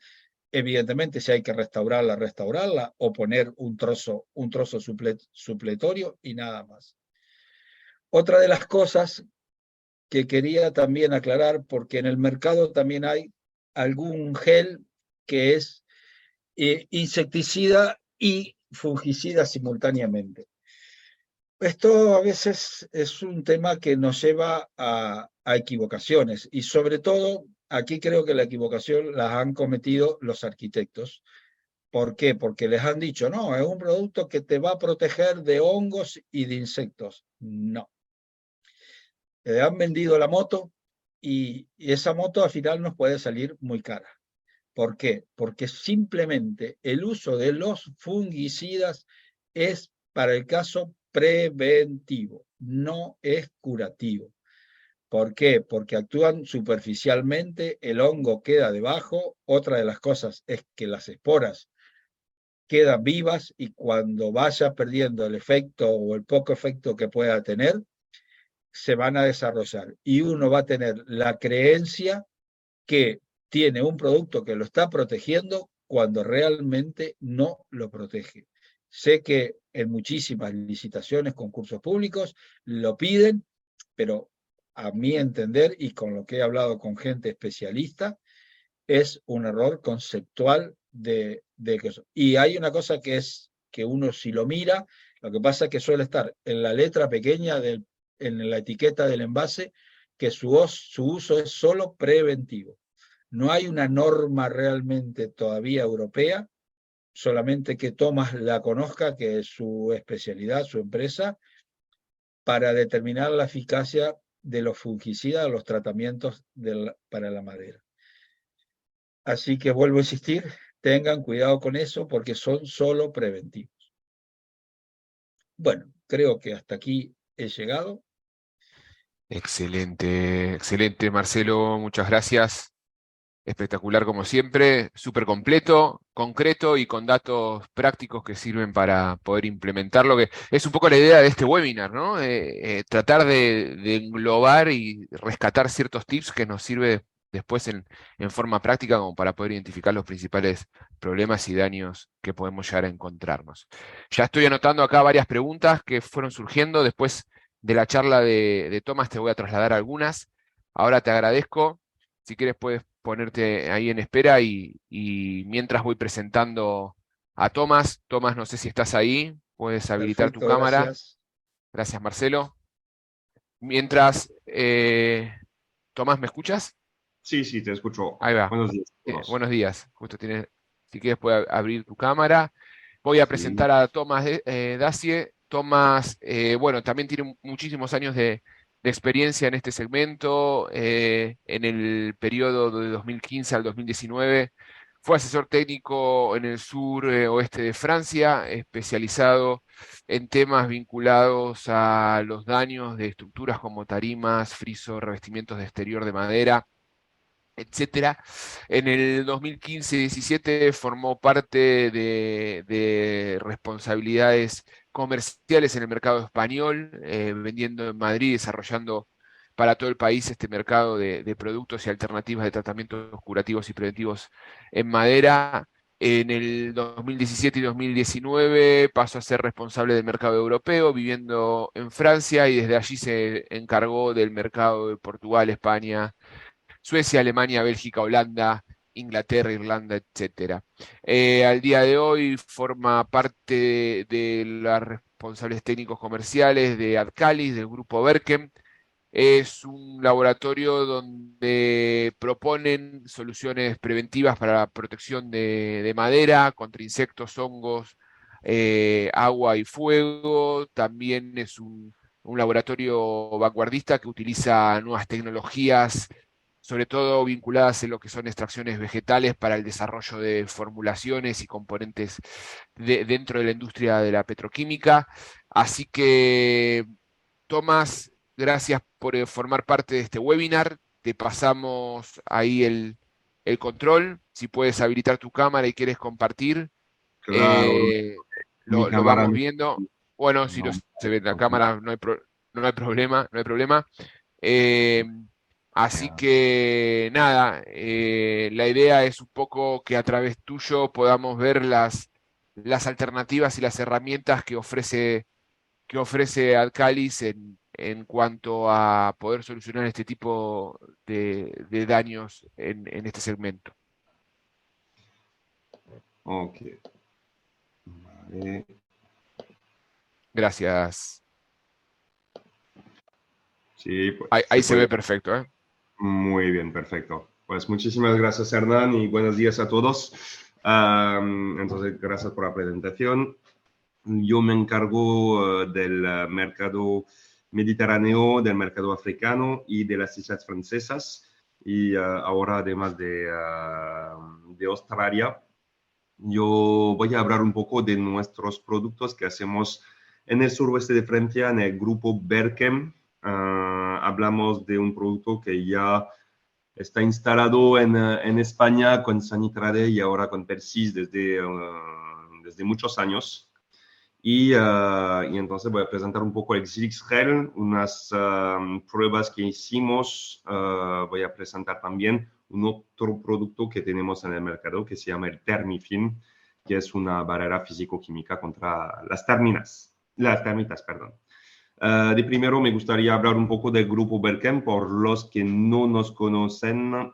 B: Evidentemente, si hay que restaurarla o poner un trozo supletorio y nada más. Otra de las cosas que quería también aclarar, porque en el mercado también hay algún gel que es insecticida y fungicida simultáneamente. Esto a veces es un tema que nos lleva a equivocaciones, y sobre todo aquí creo que la equivocación la han cometido los arquitectos. ¿Por qué? Porque les han dicho, no, es un producto que te va a proteger de hongos y de insectos. No. Le han vendido la moto y esa moto al final nos puede salir muy cara. ¿Por qué? Porque simplemente el uso de los fungicidas es para el caso preventivo, no es curativo. ¿Por qué? Porque actúan superficialmente, el hongo queda debajo. Otra de las cosas es que las esporas quedan vivas y cuando vaya perdiendo el efecto o el poco efecto que pueda tener, se van a desarrollar y uno va a tener la creencia que tiene un producto que lo está protegiendo cuando realmente no lo protege. Sé que en muchísimas licitaciones, concursos públicos, lo piden, pero a mi entender y con lo que he hablado con gente especialista, es un error conceptual de que eso. Y hay una cosa que es que uno si lo mira, lo que pasa es que suele estar en la letra pequeña, en la etiqueta del envase, que su uso es solo preventivo. No hay una norma realmente todavía europea, solamente que Thomas la conozca, que es su especialidad, su empresa, para determinar la eficacia de los fungicidas, los tratamientos para la madera. Así que vuelvo a insistir, tengan cuidado con eso porque son solo preventivos. Bueno, creo que hasta aquí he llegado.
A: Excelente, excelente, Marcelo, muchas gracias. Espectacular como siempre, súper completo, concreto y con datos prácticos que sirven para poder implementarlo, que es un poco la idea de este webinar, ¿no? Tratar de englobar y rescatar ciertos tips que nos sirve después en forma práctica como para poder identificar los principales problemas y daños que podemos llegar a encontrarnos. Ya estoy anotando acá varias preguntas que fueron surgiendo. Después de la charla de Tomás te voy a trasladar algunas. Ahora te agradezco. Si quieres puedes ponerte ahí en espera y mientras voy presentando a Tomás. Tomás, no sé si estás ahí, puedes habilitar tu
B: Perfecto,
A: cámara.
B: gracias.
A: Gracias, Marcelo. Mientras Tomás, ¿me escuchas?
C: Sí, sí, te escucho.
A: Ahí va.
C: Buenos días a todos.
A: Buenos días. Justo tienes, si quieres puedes abrir tu cámara. Voy a
C: Sí,
A: presentar a Tomás Dacie. Tomás, bueno, también tiene muchísimos años de experiencia en este segmento. En el periodo de 2015 al 2019 fue asesor técnico en el sur oeste de Francia, especializado en temas vinculados a los daños de estructuras como tarimas, friso, revestimientos de exterior de madera, etcétera. En el 2015-17 formó parte de responsabilidades comerciales en el mercado español, vendiendo en Madrid, desarrollando para todo el país este mercado de productos y alternativas de tratamientos curativos y preventivos en madera. En el 2017 y 2019 pasó a ser responsable del mercado europeo, viviendo en Francia, y desde allí se encargó del mercado de Portugal, España, Suecia, Alemania, Bélgica, Holanda, Inglaterra, Irlanda, etcétera. Al día de hoy forma parte de los responsables técnicos comerciales de Adcalis, del grupo Berchem. Es un laboratorio donde proponen soluciones preventivas para la protección de madera contra insectos, hongos, agua y fuego. También es un laboratorio vanguardista que utiliza nuevas tecnologías, sobre todo vinculadas en lo que son extracciones vegetales para el desarrollo de formulaciones y componentes dentro de la industria de la petroquímica. Así que, Tomás, gracias por formar parte de este webinar. Te pasamos ahí el control. Si puedes habilitar tu cámara y quieres compartir,
C: claro, mi
A: lo
C: cámara
A: vamos viendo. Bueno, si no
C: no.
A: se ve en la cámara, no hay problema, no hay problema. Eh, Así que nada, la idea es un poco que a través tuyo podamos ver las alternativas y las herramientas que ofrece Adcalis en cuanto a poder solucionar este tipo de daños en este segmento.
C: Ok. Vale.
A: Gracias.
C: Sí, pues
A: Ahí
C: se
A: se
C: puede.
A: ve perfecto, ¿eh?
C: Muy bien, perfecto. Pues muchísimas gracias, Hernán, y buenos días a todos. Entonces, gracias por la presentación. Yo me encargo del mercado mediterráneo, del mercado africano y de las islas francesas. Y ahora, además de Australia, yo voy a hablar un poco de nuestros productos que hacemos en el suroeste de Francia, en el grupo Berchem. Hablamos de un producto que ya está instalado en España con Sanitrade y ahora con Persis desde muchos años. Y entonces voy a presentar un poco el Xilix Gel, unas pruebas que hicimos. Voy a presentar también un otro producto que tenemos en el mercado que se llama el Termifilm, que es una barrera físico-química contra las termitas, perdón. De primero me gustaría hablar un poco del grupo Berchem. Por los que no nos conocen,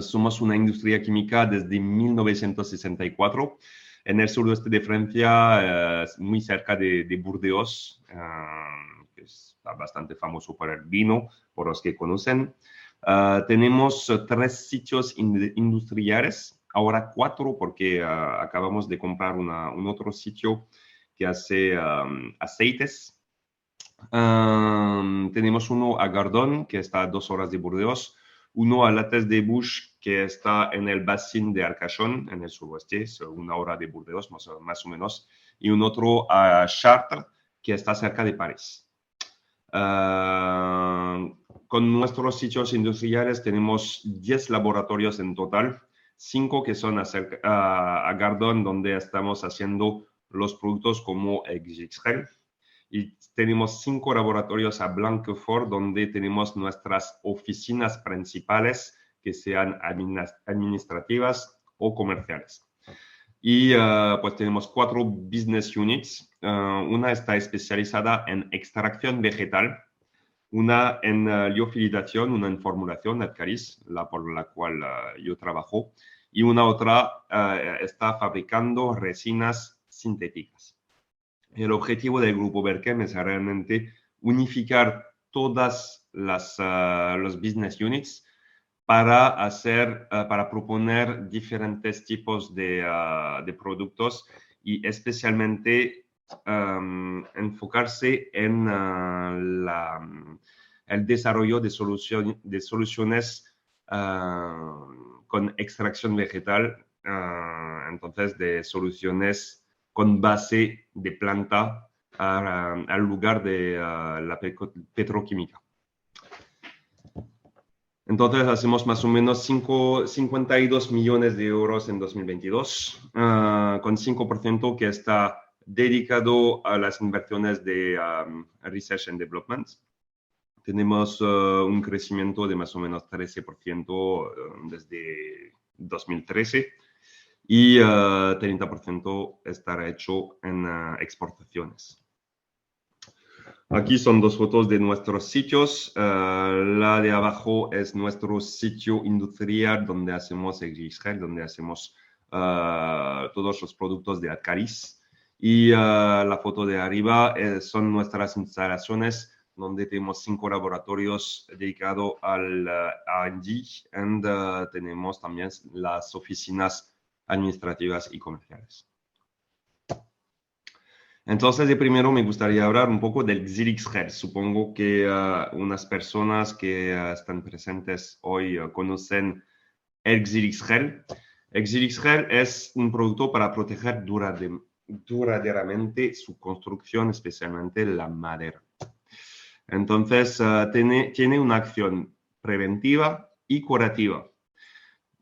C: somos una industria química desde 1964 en el suroeste de Francia, muy cerca de Burdeos, que está bastante famoso por el vino, por los que conocen. Tenemos 3 sitios industriales, ahora 4 porque acabamos de comprar un otro sitio que hace aceites. Tenemos uno a Gardón, que está a 2 horas de Burdeos, uno a Lattes de Bush, que está en el Bassin de Arcachon, en el suroeste, es 1 hora de Burdeos, más o menos, y un otro a Chartres, que está cerca de París. Con nuestros sitios industriales tenemos 10 laboratorios en total, 5 que son a Gardón, donde estamos haciendo los productos como Xixgel, y tenemos 5 laboratorios a Blanquefort, donde tenemos nuestras oficinas principales, que sean administrativas o comerciales. Y pues tenemos 4 business units. Una está especializada en extracción vegetal, una en liofilización, una en formulación, Adcalis, por la cual yo trabajo, y una otra está fabricando resinas sintéticas. El objetivo del grupo Berchem es realmente unificar todas los business units para proponer diferentes tipos de productos y especialmente enfocarse en el desarrollo de soluciones con extracción vegetal, entonces de soluciones con base de planta al lugar de la petroquímica. Entonces hacemos más o menos 52 millones de euros en 2022, con 5% que está dedicado a las inversiones de Research and Development. Tenemos un crecimiento de más o menos 13% desde 2013 y 30% estará hecho en exportaciones. Aquí son dos fotos de nuestros sitios. La de abajo es nuestro sitio industrial donde hacemos Exilixgel, donde hacemos todos los productos de Adcaris. Y la foto de arriba son nuestras instalaciones donde tenemos 5 laboratorios dedicados al R&D y tenemos también las oficinas administrativas y comerciales. Entonces, de primero me gustaría hablar un poco del Exilixgel. Supongo que unas personas que están presentes hoy conocen el Exilixgel. Exilixgel es un producto para proteger duraderamente su construcción, especialmente la madera. Entonces, tiene una acción preventiva y curativa.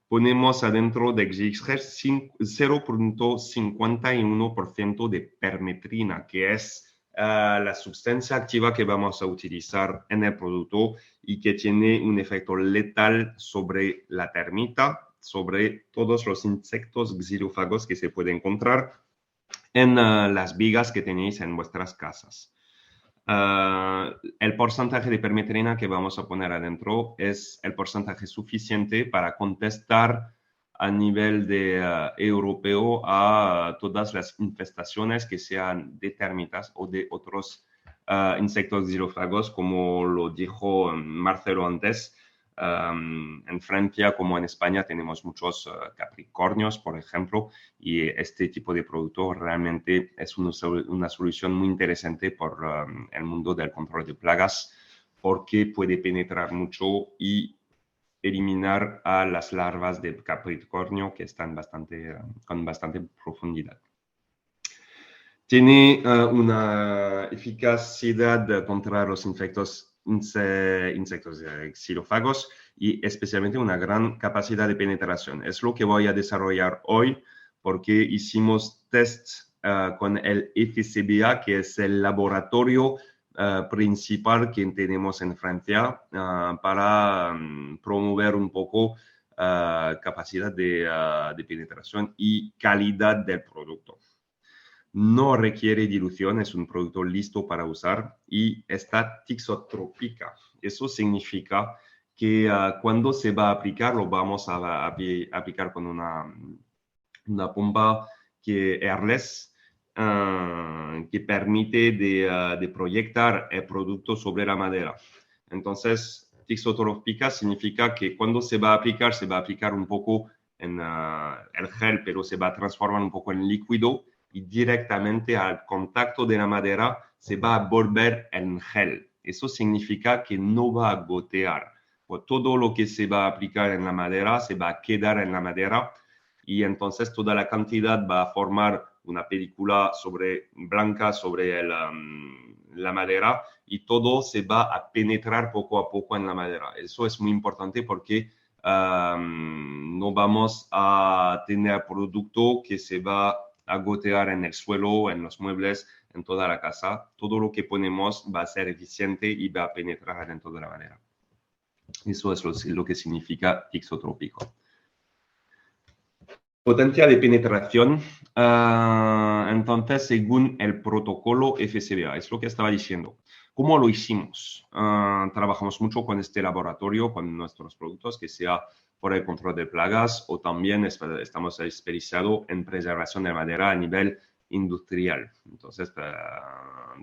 C: Ponemos adentro de Exilixgel 0.51% de permetrina, que es la sustancia activa que vamos a utilizar en el producto y que tiene un efecto letal sobre la termita, sobre todos los insectos xilófagos que se pueden encontrar en las vigas que tenéis en vuestras casas. El porcentaje de permetrina que vamos a poner adentro es el porcentaje suficiente para contestar a nivel europeo a todas las infestaciones que sean de termitas o de otros insectos xilófagos, como lo dijo Marcelo antes. En Francia como en España tenemos muchos capricornios, por ejemplo, y este tipo de producto realmente es una solución muy interesante por el mundo del control de plagas, porque puede penetrar mucho y eliminar a las larvas de capricornio que están con bastante profundidad. Tiene una eficacia contra los insectos xilófagos y especialmente una gran capacidad de penetración. Es lo que voy a desarrollar hoy porque hicimos test con el FCBA, que es el laboratorio principal que tenemos en Francia para promover un poco capacidad de penetración y calidad del producto. No requiere dilución, es un producto listo para usar y está tixotrópica. Eso significa que cuando se va a aplicar, lo vamos a aplicar con una pompa airless que permite de proyectar el producto sobre la madera. Entonces, tixotrópica significa que cuando se va a aplicar un poco en el gel, pero se va a transformar un poco en líquido y directamente al contacto de la madera se va a volver en gel. Eso significa que no va a gotear. Pues todo lo que se va a aplicar en la madera se va a quedar en la madera y entonces toda la cantidad va a formar una película blanca sobre la madera y todo se va a penetrar poco a poco en la madera. Eso es muy importante porque no vamos a tener producto que se va a gotear en el suelo, en los muebles, en toda la casa. Todo lo que ponemos va a ser eficiente y va a penetrar dentro de la madera. Eso es lo que significa tixotrópico. Potencia de penetración, entonces, según el protocolo FCBA, es lo que estaba diciendo. ¿Cómo lo hicimos? Trabajamos mucho con este laboratorio, con nuestros productos, que sea por el control de plagas o también estamos especializados en preservación de madera a nivel industrial. Entonces,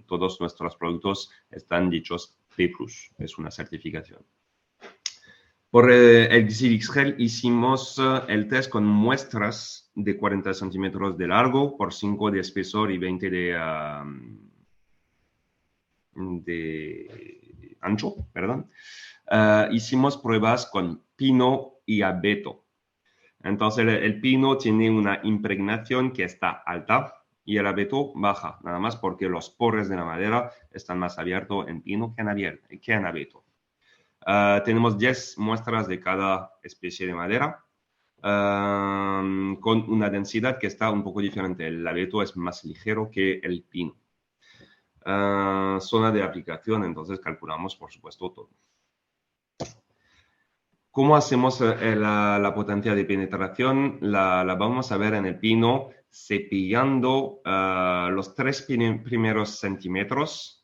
C: todos nuestros productos están dichos B+, es una certificación. Por el Xilixgel hicimos el test con muestras de 40 centímetros de largo por 5 de espesor y 20 de ancho, perdón. Hicimos pruebas con pino y abeto. Entonces el pino tiene una impregnación que está alta y el abeto baja, nada más porque los poros de la madera están más abiertos en pino que en abeto. Tenemos 10 muestras de cada especie de madera con una densidad que está un poco diferente. El abeto es más ligero que el pino. Zona de aplicación, entonces calculamos, por supuesto, todo. ¿Cómo hacemos la potencia de penetración? La vamos a ver en el pino cepillando los 3 primeros centímetros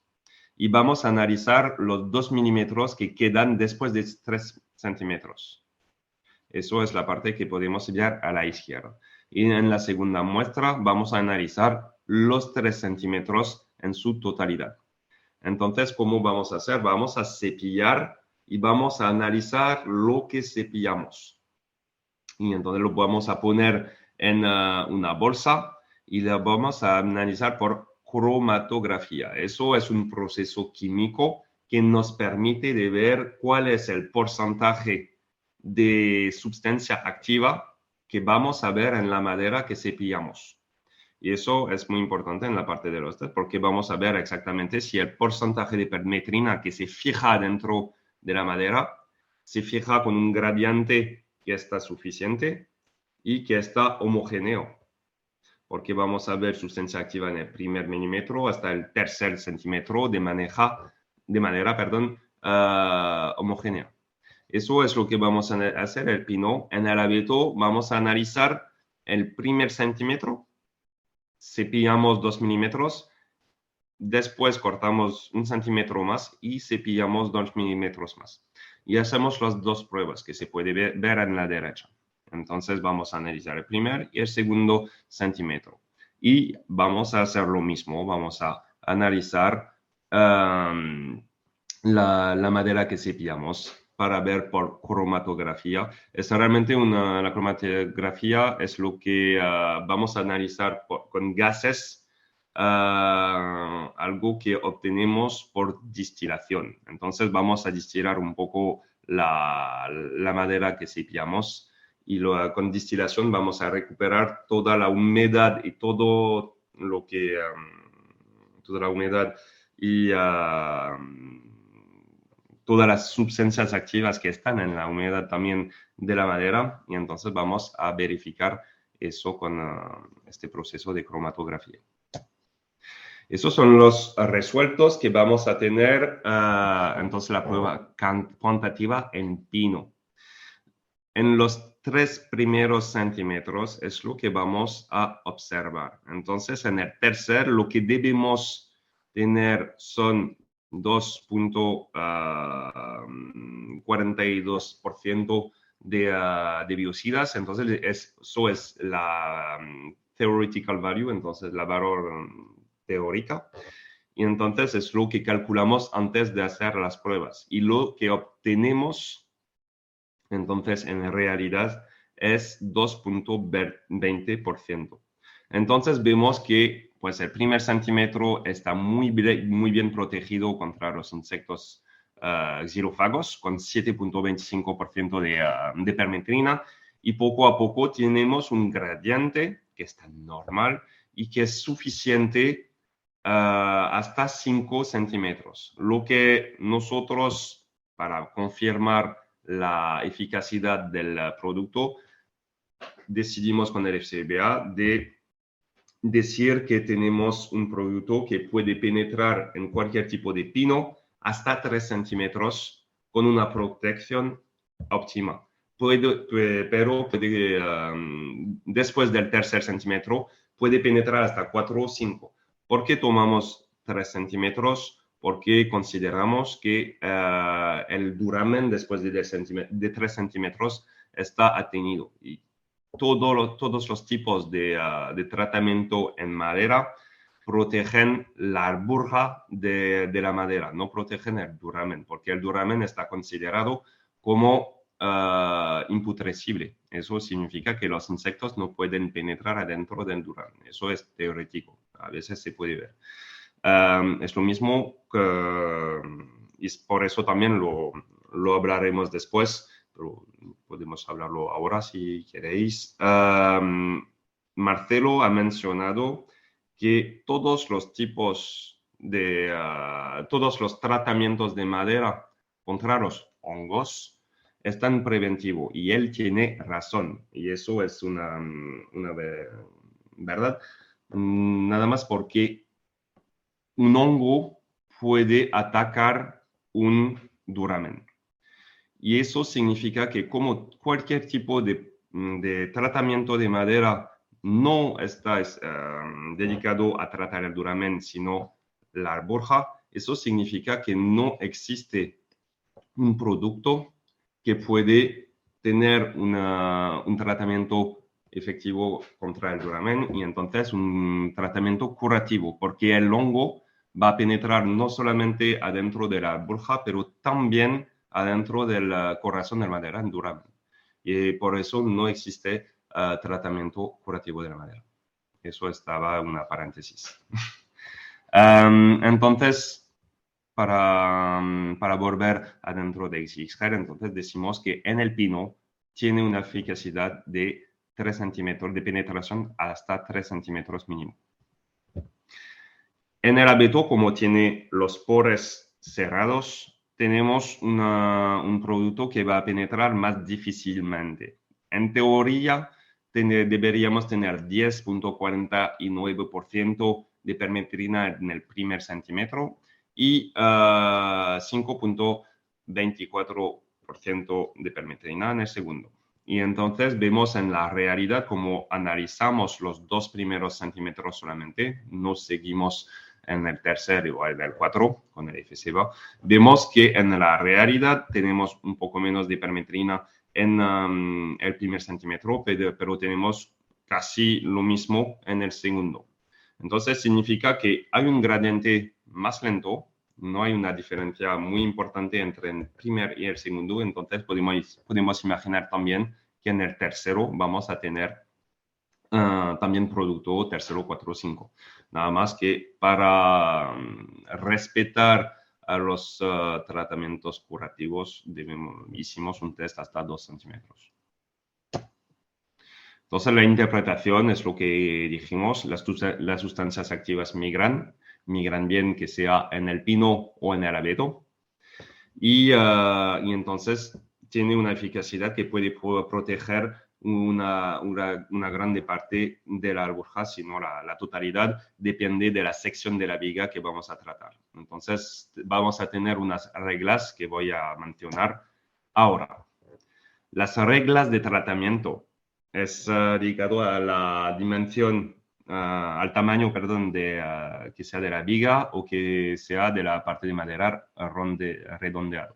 C: y vamos a analizar los 2 milímetros que quedan después de 3 centímetros. Eso es la parte que podemos ver a la izquierda. Y en la segunda muestra vamos a analizar los 3 centímetros en su totalidad. Entonces, ¿cómo vamos a hacer? Vamos a cepillar y vamos a analizar lo que cepillamos. Y entonces lo vamos a poner en una bolsa y lo vamos a analizar por cromatografía. Eso es un proceso químico que nos permite de ver cuál es el porcentaje de sustancia activa que vamos a ver en la madera que cepillamos. Y eso es muy importante en la parte de los test porque vamos a ver exactamente si el porcentaje de permetrina que se fija dentro de la madera se fija con un gradiente que está suficiente y que está homogéneo. Porque vamos a ver sustancia activa en el primer milímetro hasta el tercer centímetro de manera homogénea. Eso es lo que vamos a hacer el pino. En el abeto vamos a analizar el primer centímetro, cepillamos 2 milímetros, después cortamos 1 centímetro más y cepillamos 2 milímetros más. Y hacemos las dos pruebas que se puede ver en la derecha. Entonces vamos a analizar el primer y el segundo centímetro. Y vamos a hacer lo mismo, vamos a analizar la madera que cepillamos para ver por cromatografía. Es realmente la cromatografía es lo que vamos a analizar con gases, algo que obtenemos por distilación. Entonces vamos a distilar un poco la madera que cepillamos y con distilación vamos a recuperar toda la humedad y todo lo que toda la humedad y todas las sustancias activas que están en la humedad también de la madera y entonces vamos a verificar eso con este proceso de cromatografía. Esos son los resueltos que vamos a tener entonces la prueba cuantitativa en pino. En los 3 primeros centímetros es lo que vamos a observar. Entonces en el tercer lo que debemos tener son 2.42% de biocidas. Entonces eso es la theoretical value, entonces la valor teórica. Y entonces es lo que calculamos antes de hacer las pruebas. Y lo que obtenemos entonces en realidad es 2.20%. Entonces vemos que pues, el primer centímetro está muy bien protegido contra los insectos xilófagos con 7.25% de permetrina y poco a poco tenemos un gradiente que está normal y que es suficiente hasta 5 centímetros. Lo que nosotros, para confirmar la eficacia del producto, decidimos con el FCBA de decir que tenemos un producto que puede penetrar en cualquier tipo de pino hasta 3 centímetros con una protección óptima. Pero después del tercer centímetro puede penetrar hasta 4 o 5. ¿Por qué tomamos 3 centímetros? Porque consideramos que el duramen después de 3 centímetros está atenido. Y todos los tipos de tratamiento en madera protegen la burja de la madera, no protegen el duramen, porque el duramen está considerado como imputrescible. Eso significa que los insectos no pueden penetrar adentro del duramen. Eso es teórico, a veces se puede ver. Es lo mismo que, y por eso también lo hablaremos después, pero podemos hablarlo ahora si queréis. Marcelo ha mencionado que todos los tipos de, todos los tratamientos de madera contra los hongos están preventivos, y él tiene razón, y eso es una verdad, nada más porque un hongo puede atacar un duramen. Y eso significa que como cualquier tipo de tratamiento de madera no está dedicado a tratar el duramen, sino la burja, eso significa que no existe un producto que puede tener un tratamiento efectivo contra el duramen, y entonces un tratamiento curativo, porque el hongo va a penetrar no solamente adentro de la burja, pero también adentro del corazón de la madera, en duramen. Y por eso no existe tratamiento curativo de la madera. Eso estaba en una paréntesis. Entonces, para volver adentro de XXGer, entonces decimos que en el pino tiene una eficacia de 3 centímetros, de penetración hasta 3 centímetros mínimo. En el abeto, como tiene los poros cerrados, tenemos un producto que va a penetrar más difícilmente. En teoría, deberíamos tener 10.49% de permetrina en el primer centímetro y 5.24% de permetrina en el segundo. Y entonces vemos en la realidad, como analizamos los 2 primeros centímetros solamente, no seguimos en el tercero o en el 4 con el FCBA, vemos que en la realidad tenemos un poco menos de permetrina en el primer centímetro, pero tenemos casi lo mismo en el segundo. Entonces significa que hay un gradiente más lento, no hay una diferencia muy importante entre el primer y el segundo, entonces podemos imaginar también que en el tercero vamos a tener también producto tercero, 4, 5. Nada más que para respetar a los tratamientos curativos hicimos un test hasta 2 centímetros. Entonces la interpretación es lo que dijimos, las sustancias activas migran bien, que sea en el pino o en el abeto, y entonces tiene una eficacia que puede proteger una grande parte de la burja, sino la totalidad depende de la sección de la viga que vamos a tratar. Entonces vamos a tener unas reglas que voy a mencionar ahora. Las reglas de tratamiento es dedicado a la dimensión, al tamaño, perdón, que sea de la viga o que sea de la parte de madera redondeado.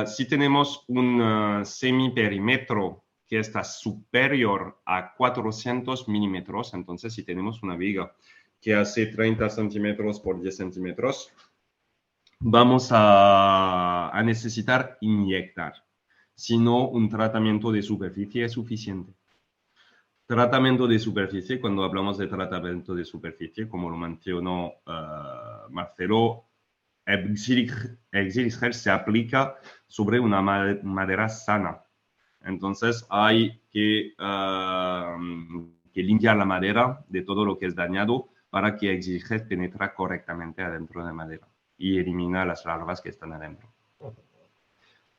C: Si tenemos un semiperímetro que está superior a 400 milímetros, entonces si tenemos una viga que hace 30 centímetros por 10 centímetros, vamos a necesitar inyectar, si no un tratamiento de superficie es suficiente. Tratamiento de superficie, cuando hablamos de tratamiento de superficie, como lo mencionó Marcelo, XXGer se aplica sobre una madera sana. Entonces hay que limpiar la madera de todo lo que es dañado para que XXGer penetre correctamente adentro de la madera y elimina las larvas que están adentro.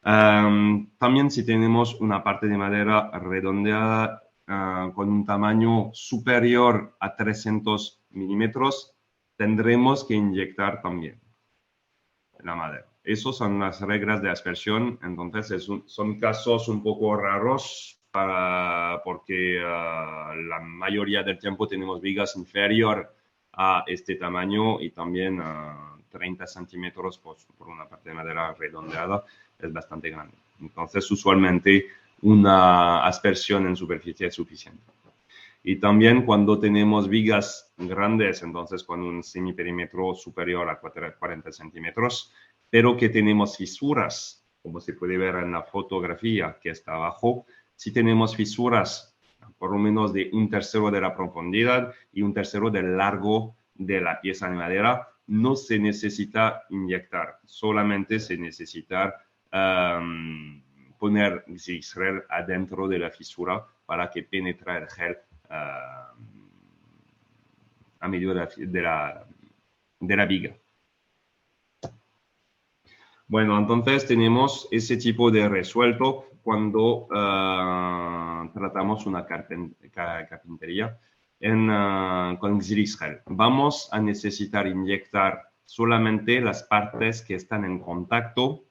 C: También si tenemos una parte de madera redondeada con un tamaño superior a 300 milímetros, tendremos que inyectar también la madera. Esas son las reglas de aspersión, entonces son casos un poco raros porque la mayoría del tiempo tenemos vigas inferior a este tamaño y también 30 centímetros por una parte de madera redondeada es bastante grande. Entonces, usualmente una aspersión en superficie es suficiente. Y también cuando tenemos vigas grandes, entonces con un semiperímetro superior a 40 centímetros, pero que tenemos fisuras, como se puede ver en la fotografía que está abajo. Si tenemos fisuras por lo menos de 1/3 de la profundidad y 1/3 del largo de la pieza de madera, no se necesita inyectar, solamente se necesita poner gel adentro de la fisura para que penetre el gel a medio de la viga. Bueno, entonces tenemos ese tipo de resuelto cuando tratamos una carpintería con Xilis Gel. Vamos a necesitar inyectar solamente las partes que están en contacto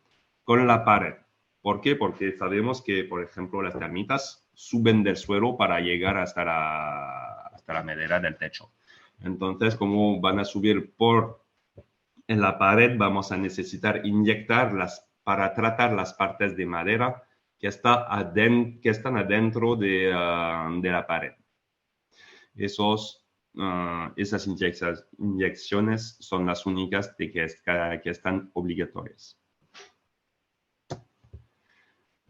C: con la pared. ¿Por qué? Porque sabemos que, por ejemplo, las termitas suben del suelo para llegar hasta la madera del techo. Entonces, como van a subir en la pared, vamos a necesitar inyectarlas para tratar las partes de madera que están adentro de la pared. Esas inyecciones son las únicas que están obligatorias.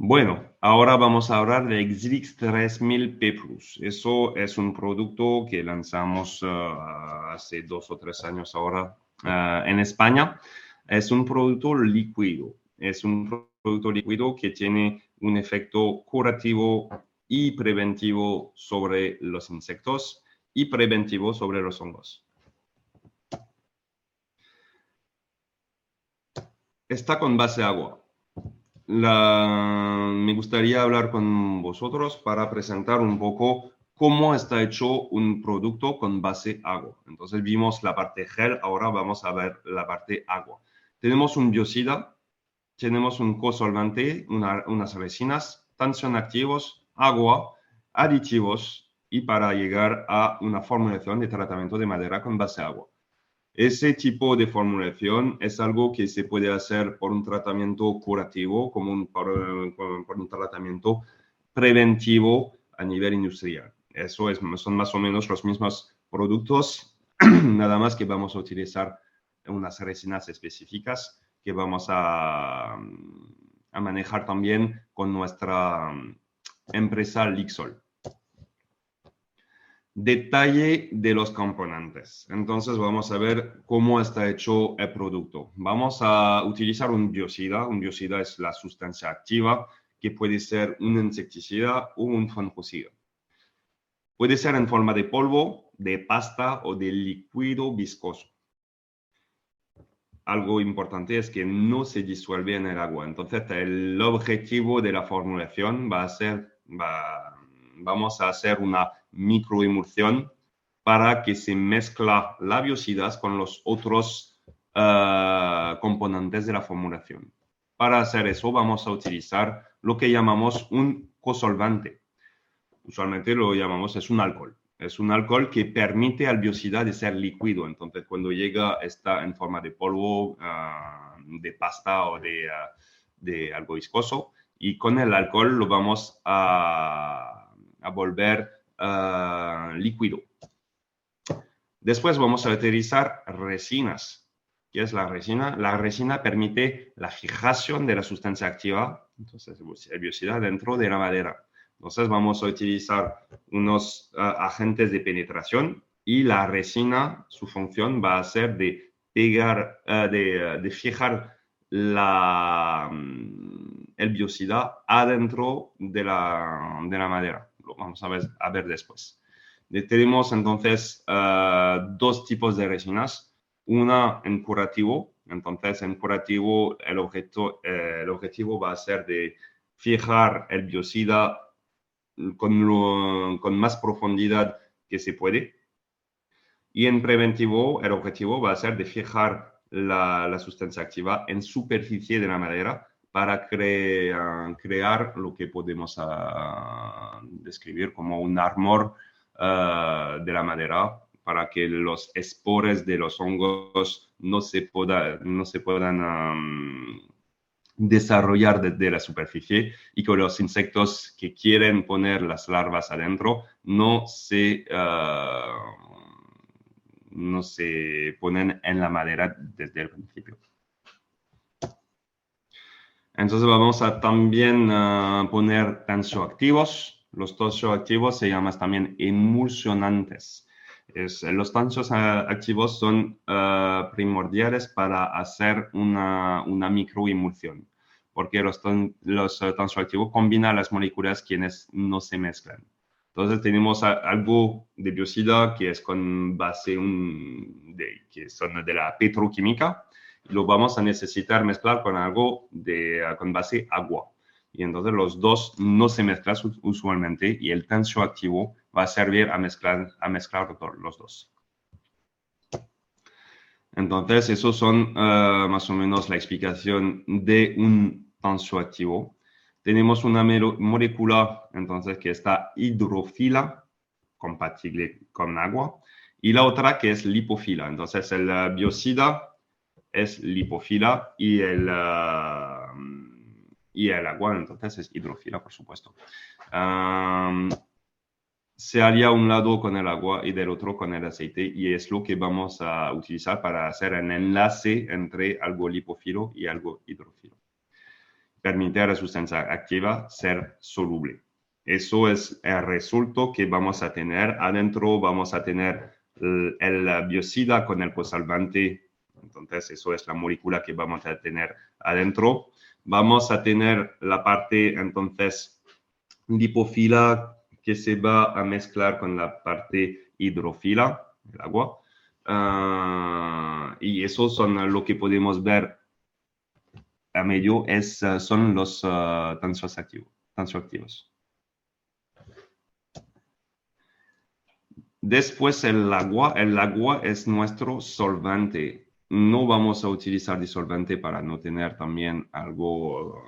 C: Bueno, ahora vamos a hablar de Xilis 3000 P+. Eso es un producto que lanzamos hace 2 o 3 años ahora en España. Es un producto líquido. Es un producto líquido que tiene un efecto curativo y preventivo sobre los insectos y preventivo sobre los hongos. Está con base agua. Me gustaría hablar con vosotros para presentar un poco cómo está hecho un producto con base agua. Entonces vimos la parte gel, ahora vamos a ver la parte agua. Tenemos un biocida, tenemos un cosolvante, unas resinas, tensión activos, agua, aditivos y para llegar a una formulación de tratamiento de madera con base agua. Ese tipo de formulación es algo que se puede hacer por un tratamiento curativo, como por un tratamiento preventivo a nivel industrial. Son más o menos los mismos productos, nada más que vamos a utilizar unas resinas específicas que vamos a manejar también con nuestra empresa Lixol. Detalle de los componentes. Entonces vamos a ver cómo está hecho el producto. Vamos a utilizar un biocida. Un biocida es la sustancia activa que puede ser un insecticida o un fungicida. Puede ser en forma de polvo, de pasta o de líquido viscoso. Algo importante es que no se disuelve en el agua. Entonces el objetivo de la formulación vamos a hacer una microemulsión para que se mezcla la biocida con los otros componentes de la formulación. Para hacer eso vamos a utilizar lo que llamamos un cosolvante. Usualmente lo llamamos, es un alcohol. Es un alcohol que permite al biocida de ser líquido. Entonces cuando llega está en forma de polvo, de pasta o de algo viscoso. Y con el alcohol lo vamos a volver líquido. Después vamos a utilizar resinas. ¿Qué es la resina? La resina permite la fijación de la sustancia activa, entonces el biocida dentro de la madera. Entonces vamos a utilizar unos agentes de penetración y la resina, su función va a ser de pegar, de fijar el biocida adentro de la madera. Lo vamos a ver después. Tenemos entonces 2 tipos de resinas. Una en curativo. Entonces en curativo el objetivo va a ser de fijar el biocida con más profundidad que se puede. Y en preventivo el objetivo va a ser de fijar la sustancia activa en superficie de la madera para crear lo que podemos describir como un armor de la madera para que los espores de los hongos no se puedan desarrollar desde la superficie y que los insectos que quieren poner las larvas adentro no se no se ponen en la madera desde el principio. Entonces vamos a también poner tensioactivos. Los tensioactivos se llaman también emulsionantes. Los tensioactivos son primordiales para hacer una microemulsión, porque los tensioactivos combinan las moléculas quienes no se mezclan. Entonces tenemos algo de biocida que es con base que son de la petroquímica, y lo vamos a necesitar mezclar con algo con base agua. Y entonces los dos no se mezclan usualmente y el tensioactivo va a servir a mezclar los dos. Entonces, esos son más o menos la explicación de un tensioactivo. Tenemos una molécula, entonces, que está hidrófila, compatible con agua, y la otra que es lipófila. Entonces, el biocida es lipófila y el agua, entonces, es hidrófila, por supuesto. Se haría un lado con el agua y del otro con el aceite, y es lo que vamos a utilizar para hacer un enlace entre algo lipófilo y algo hidrófilo. Permite a la sustancia activa ser soluble. Eso es el resultado que vamos a tener. Adentro vamos a tener el biocida con el cosolvante. Entonces, eso es la molécula que vamos a tener adentro. Vamos a tener la parte, entonces, lipófila que se va a mezclar con la parte hidrófila, el agua. Y eso son lo que podemos ver a medio, son los tensioactivos. Después el agua es nuestro solvente. No vamos a utilizar disolvente para no tener también algo,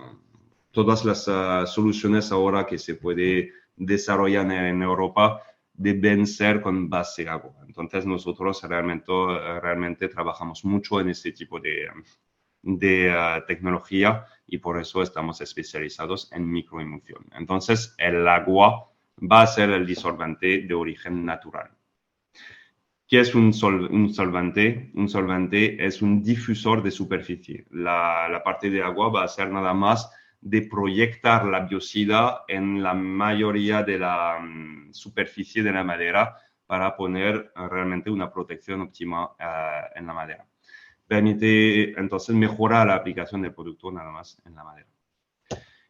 C: todas las soluciones ahora que se puede desarrollar en Europa deben ser con base agua. Entonces nosotros realmente trabajamos mucho en este tipo de tecnología y por eso estamos especializados en microemulsión. Entonces el agua va a ser el disolvente de origen natural. ¿Qué es un solvante? Un solvante es un difusor de superficie. La parte de agua va a ser nada más de proyectar la biocida en la mayoría de la superficie de la madera para poner realmente una protección óptima en la madera. Permite entonces mejorar la aplicación del producto nada más en la madera.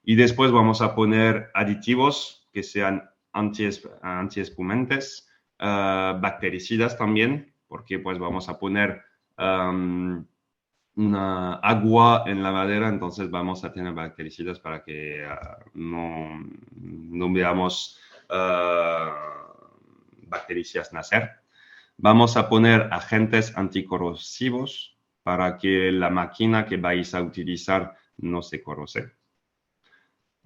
C: Y después vamos a poner aditivos que sean antiespumantes, bactericidas también, porque pues vamos a poner una agua en la madera, entonces vamos a tener bactericidas para que no veamos bactericidas nacer. Vamos a poner agentes anticorrosivos para que la máquina que vais a utilizar no se corrose.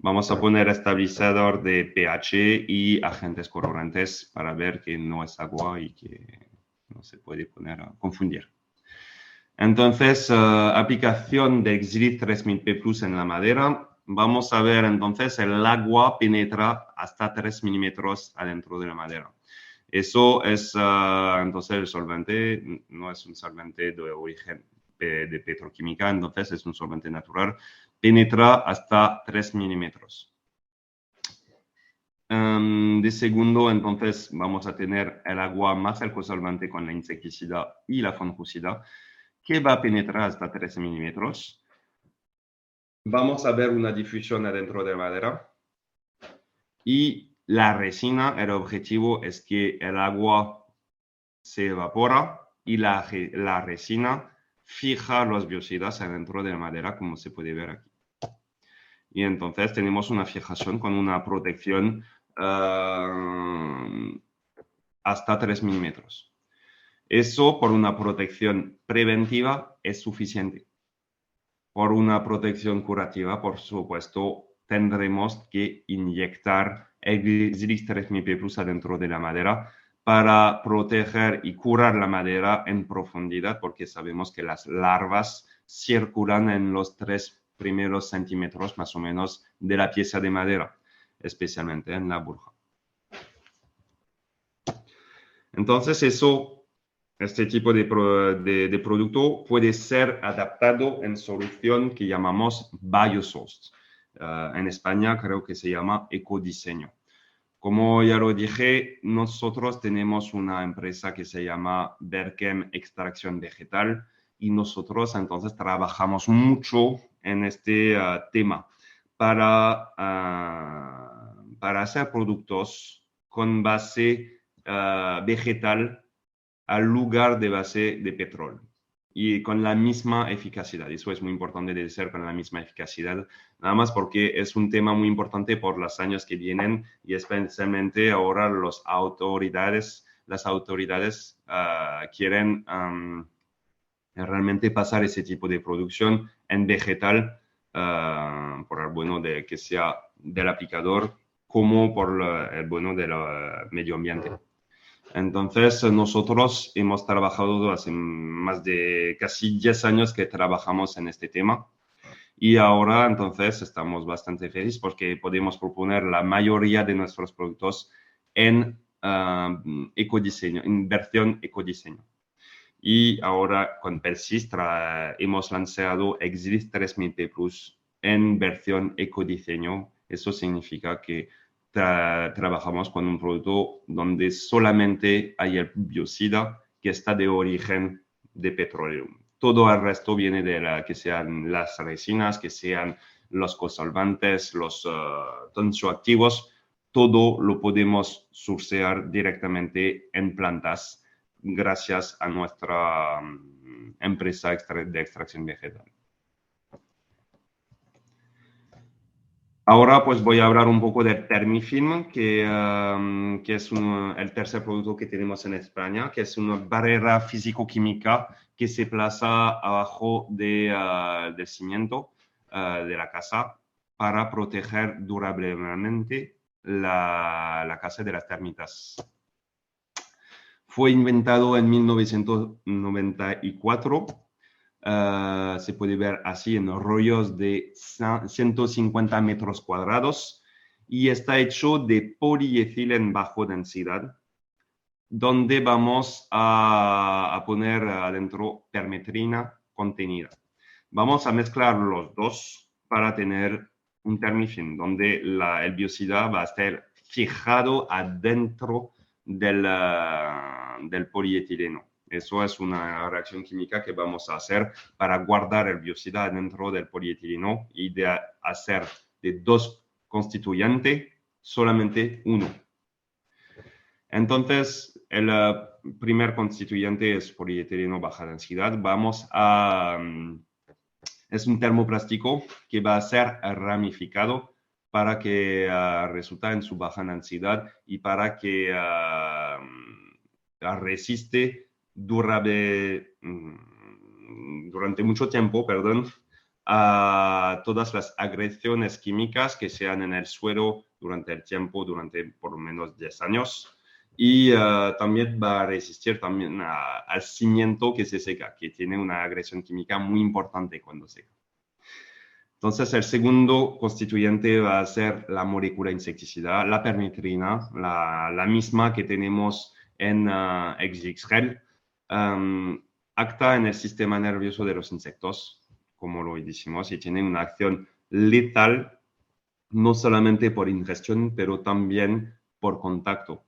C: Vamos a poner estabilizador de pH y agentes colorantes para ver que no es agua y que no se puede poner a confundir. Entonces, aplicación de Xylith 3000P Plus en la madera. Vamos a ver entonces el agua penetra hasta 3 milímetros adentro de la madera. Eso es, entonces el solvente no es un solvente de origen de petroquímica, entonces es un solvente natural. Penetra hasta 3 milímetros. De segundo, entonces vamos a tener el agua más el cosolvante con la insecticida y la fungicida, que va a penetrar hasta 13 milímetros. Vamos a ver una difusión adentro de la madera. Y la resina, el objetivo es que el agua se evapora y la resina fija los biocidas adentro de la madera, como se puede ver aquí. Y entonces tenemos una fijación con una protección hasta 3 milímetros. Eso por una protección preventiva es suficiente. Por una protección curativa, por supuesto, tendremos que inyectar el Xylith 3000P Plus adentro de la madera para proteger y curar la madera en profundidad, porque sabemos que las larvas circulan en los 3 primeros centímetros más o menos de la pieza de madera, especialmente en la burja. Entonces eso este tipo de producto puede ser adaptado en solución que llamamos biosourced. En España creo que se llama ecodiseño. Como ya lo dije, nosotros tenemos una empresa que se llama Berchem Extracción Vegetal y nosotros entonces trabajamos mucho en este tema para hacer productos con base vegetal al lugar de base de petróleo y con la misma eficacidad. Eso es muy importante de ser con la misma eficacidad, nada más porque es un tema muy importante por los años que vienen y especialmente ahora las autoridades quieren realmente pasar ese tipo de producción en vegetal por el bueno de que sea del aplicador como por el bueno del medio ambiente. Entonces, nosotros hemos trabajado hace más de casi 10 años que trabajamos en este tema y ahora entonces estamos bastante felices porque podemos proponer la mayoría de nuestros productos en ecodiseño, en versión ecodiseño. Y ahora con Persist hemos lanzado Exilix 3000P Plus en versión ecodiseño. Eso significa que trabajamos con un producto donde solamente hay el biocida que está de origen de petróleo. Todo el resto viene de que sean las resinas, que sean los cosolvantes, los tensioactivos. Todo lo podemos sourcear directamente en plantas gracias a nuestra empresa de extracción vegetal. Ahora pues voy a hablar un poco del Termifilm, que es el tercer producto que tenemos en España, que es una barrera físico-química que se plaza abajo del cimiento de la casa para proteger durablemente la casa de las termitas. Fue inventado en 1994. Se puede ver así en rollos de 150 metros cuadrados y está hecho de polietileno bajo densidad, donde vamos a poner adentro permetrina contenida. Vamos a mezclar los dos para tener un Termifilm, donde el biocida va a estar fijado adentro del polietileno. Eso es una reacción química que vamos a hacer para guardar el biocida dentro del polietileno y de hacer de dos constituyentes solamente uno. Entonces, el primer constituyente es polietileno baja densidad. Es un termoplástico que va a ser ramificado para que resulte en su baja densidad y para que resiste durante mucho tiempo, a todas las agresiones químicas que sean en el suelo durante por lo menos 10 años. Y también va a resistir también al cimiento que se seca, que tiene una agresión química muy importante cuando seca. Entonces, el segundo constituyente va a ser la molécula insecticida, la permetrina, la misma que tenemos en Exilix Gel. Actúa en el sistema nervioso de los insectos, como lo decimos, y tiene una acción letal, no solamente por ingestión, pero también por contacto.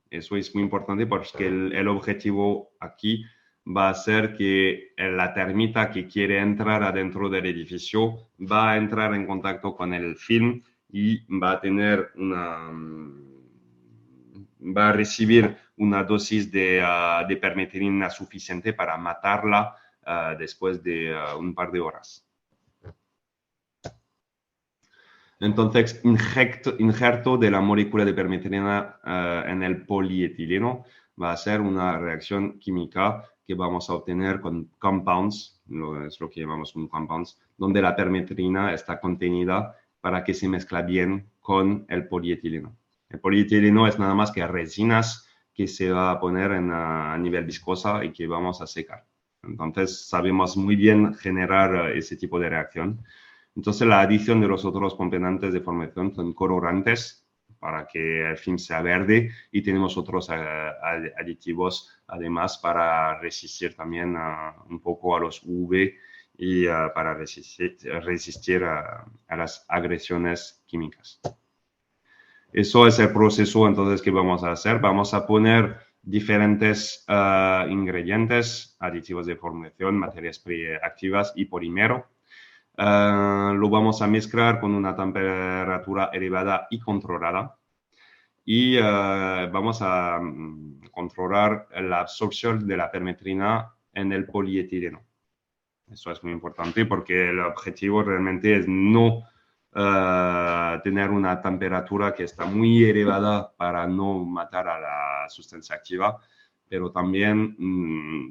C: Eso es muy importante porque el objetivo aquí va a ser que la termita que quiere entrar adentro del edificio va a entrar en contacto con el film y va a recibir una dosis de permetrina suficiente para matarla después de un par de horas. Entonces, injerto de la molécula de permetrina en el polietileno va a ser una reacción química que vamos a obtener con compounds, es lo que llamamos un compounds, donde la permetrina está contenida para que se mezcla bien con el polietileno. El polietileno es nada más que resinas que se va a poner a nivel viscosa y que vamos a secar. Entonces, sabemos muy bien generar ese tipo de reacción. Entonces, la adición de los otros componentes de formación son colorantes para que el film sea verde, y tenemos otros aditivos además para resistir también un poco a los UV y para resistir a las agresiones químicas. Eso es el proceso entonces que vamos a hacer. Vamos a poner diferentes ingredientes, aditivos de formulación, materias activas y polímero. Lo vamos a mezclar con una temperatura elevada y controlada. Y vamos a controlar la absorción de la permetrina en el polietileno. Eso es muy importante porque el objetivo realmente es no tener una temperatura que está muy elevada para no matar a la sustancia activa, pero también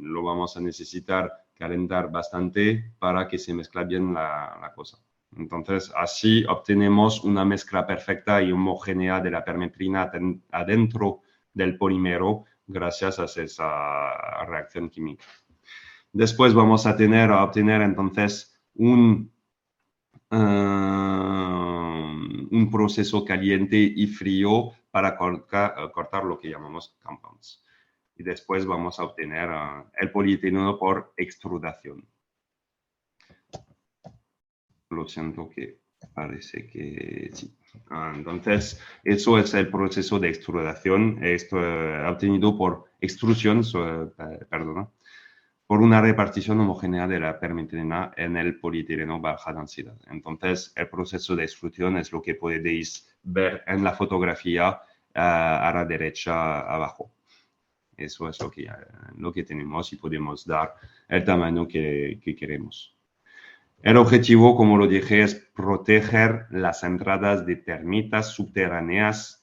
C: lo vamos a necesitar calentar bastante para que se mezcle bien la cosa. Entonces, así obtenemos una mezcla perfecta y homogénea de la permetrina adentro del polímero gracias a esa reacción química. Después vamos a obtener entonces un proceso caliente y frío para cortar lo que llamamos compounds. Y después vamos a obtener el polietileno por extrudación. Lo siento que parece que sí. Entonces, eso es el proceso de extrudación. Esto obtenido por extrusión, por una repartición homogénea de la permetrina en el polietileno baja densidad. Entonces, el proceso de extrusión es lo que podéis ver en la fotografía a la derecha abajo. Eso es lo que tenemos y podemos dar el tamaño que queremos. El objetivo, como lo dije, es proteger las entradas de termitas subterráneas.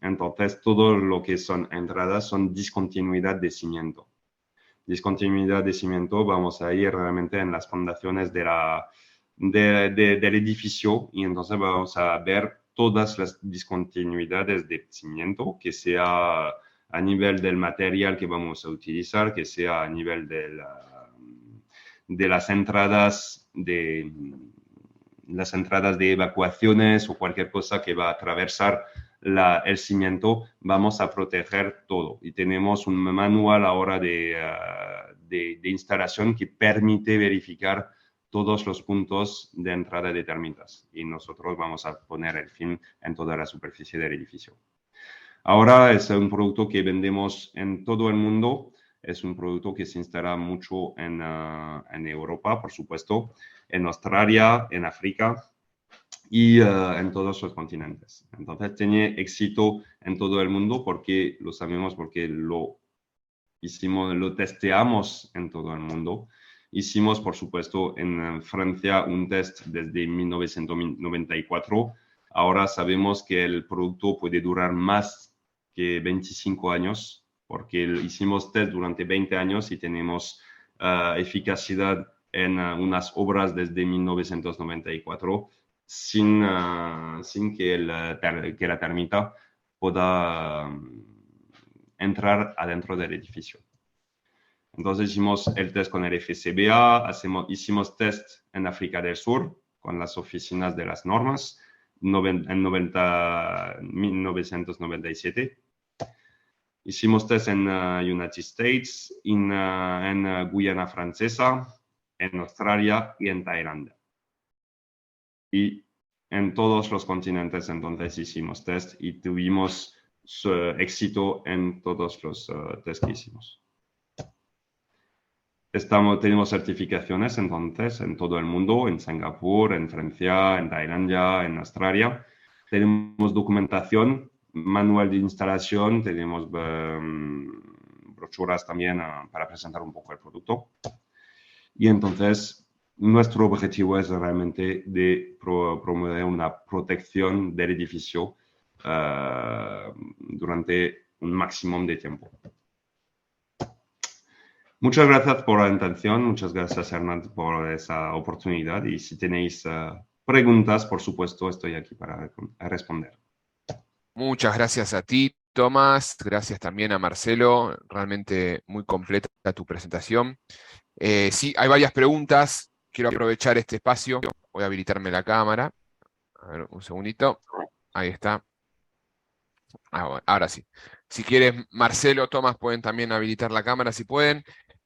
C: Entonces, todo lo que son entradas son discontinuidad de cimiento. Discontinuidad de cimiento, vamos a ir realmente en las fundaciones del edificio, y entonces vamos a ver todas las discontinuidades de cimiento, que sea a nivel del material que vamos a utilizar, que sea a nivel de las entradas de evacuaciones o cualquier cosa que va a atravesar el cimiento. Vamos a proteger todo. Y tenemos un manual ahora de instalación que permite verificar todos los puntos de entrada de termitas. Y nosotros vamos a poner el film en toda la superficie del edificio. Ahora es un producto que vendemos en todo el mundo. Es un producto que se instala mucho en Europa, por supuesto, en Australia, en África y en todos los continentes. Entonces tiene éxito en todo el mundo porque lo sabemos, porque lo testeamos en todo el mundo. Hicimos, por supuesto, en Francia un test desde 1994. Ahora sabemos que el producto puede durar más que 25 años, porque hicimos test durante 20 años y tenemos eficacidad en unas obras desde 1994 sin que la termita pueda entrar adentro del edificio. Entonces hicimos el test con el FCBA, hicimos test en África del Sur con las oficinas de las normas en 1997. Hicimos test en United States, en Guyana Francesa, en Australia y en Tailandia. Y en todos los continentes entonces hicimos test y tuvimos éxito en todos los test que hicimos. Tenemos certificaciones entonces en todo el mundo, en Singapur, en Francia, en Tailandia, en Australia. Tenemos documentación, manual de instalación, tenemos brochuras también para presentar un poco el producto. Y entonces nuestro objetivo es realmente de promover una protección del edificio durante un máximo de tiempo. Muchas gracias por la atención, muchas gracias Hernán por esa oportunidad, y si tenéis preguntas, por supuesto, estoy aquí para responder.
A: Muchas gracias a ti, Tomás, gracias también a Marcelo, realmente muy completa tu presentación. Sí, hay varias preguntas, quiero aprovechar este espacio, voy a habilitarme la cámara, A ver, un segundito. Ahí está. Bueno, ahora sí. Si quieres, Marcelo, Tomás, pueden también habilitar la cámara si pueden.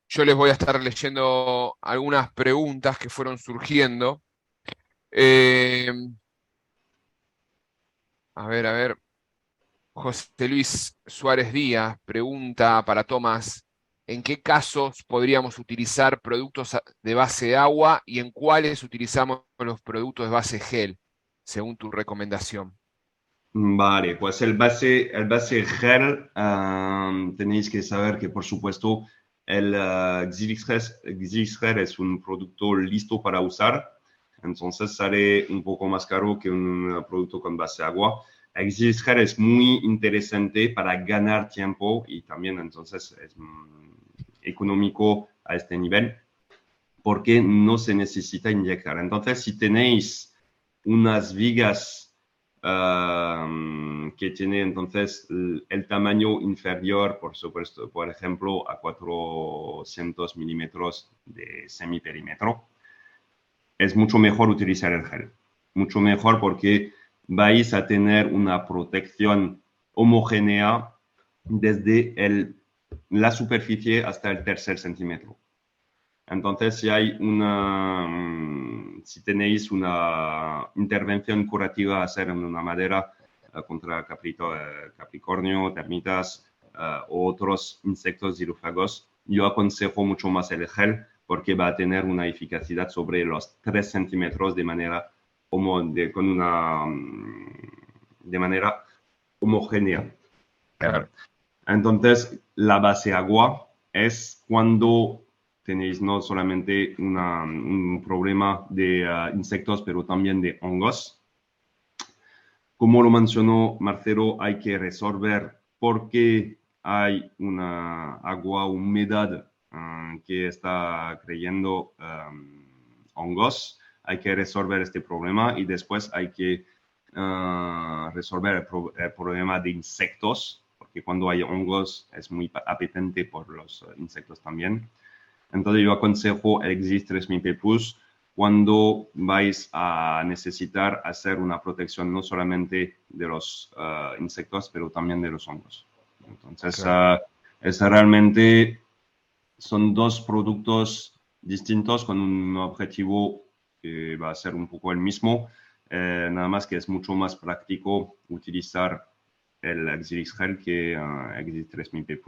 A: Yo les voy a estar leyendo algunas preguntas que fueron surgiendo. Eh, a ver. José Luis Suárez Díaz pregunta para Tomás, ¿en qué casos podríamos utilizar productos de base agua y en cuáles utilizamos los productos de base gel, según tu recomendación?
C: Vale, pues el base gel, tenéis que saber que, por supuesto, el Xilix Gel es un producto listo para usar, entonces sale un poco más caro que un producto con base agua. El Xilix Gel es muy interesante para ganar tiempo y también entonces es económico a este nivel porque no se necesita inyectar. Entonces, si tenéis unas vigas que tiene entonces el tamaño inferior, por supuesto, por ejemplo, a 400 milímetros de semiperímetro, es mucho mejor utilizar el gel. Mucho mejor porque vais a tener una protección homogénea desde la superficie hasta el tercer centímetro. Entonces, si tenéis una intervención curativa a hacer en una madera contra capricornio, termitas o otros insectos xilófagos, yo aconsejo mucho más el gel porque va a tener una eficacia sobre los 3 centímetros de manera homogénea.
A: Claro.
C: Entonces, la base agua es cuando tenéis no solamente un problema de insectos, pero también de hongos. Como lo mencionó Marcelo, hay que resolver por qué hay una agua, humedad que está creando hongos. Hay que resolver este problema y después hay que resolver el problema de insectos, porque cuando hay hongos es muy apetente por los insectos también. Entonces yo aconsejo el Xilix 3000 P+ cuando vais a necesitar hacer una protección no solamente de los insectos, pero también de los hongos. Entonces, realmente son dos productos distintos con un objetivo que va a ser un poco el mismo, nada más que es mucho más práctico utilizar el Xilix Gel que el Xilix 3000 P+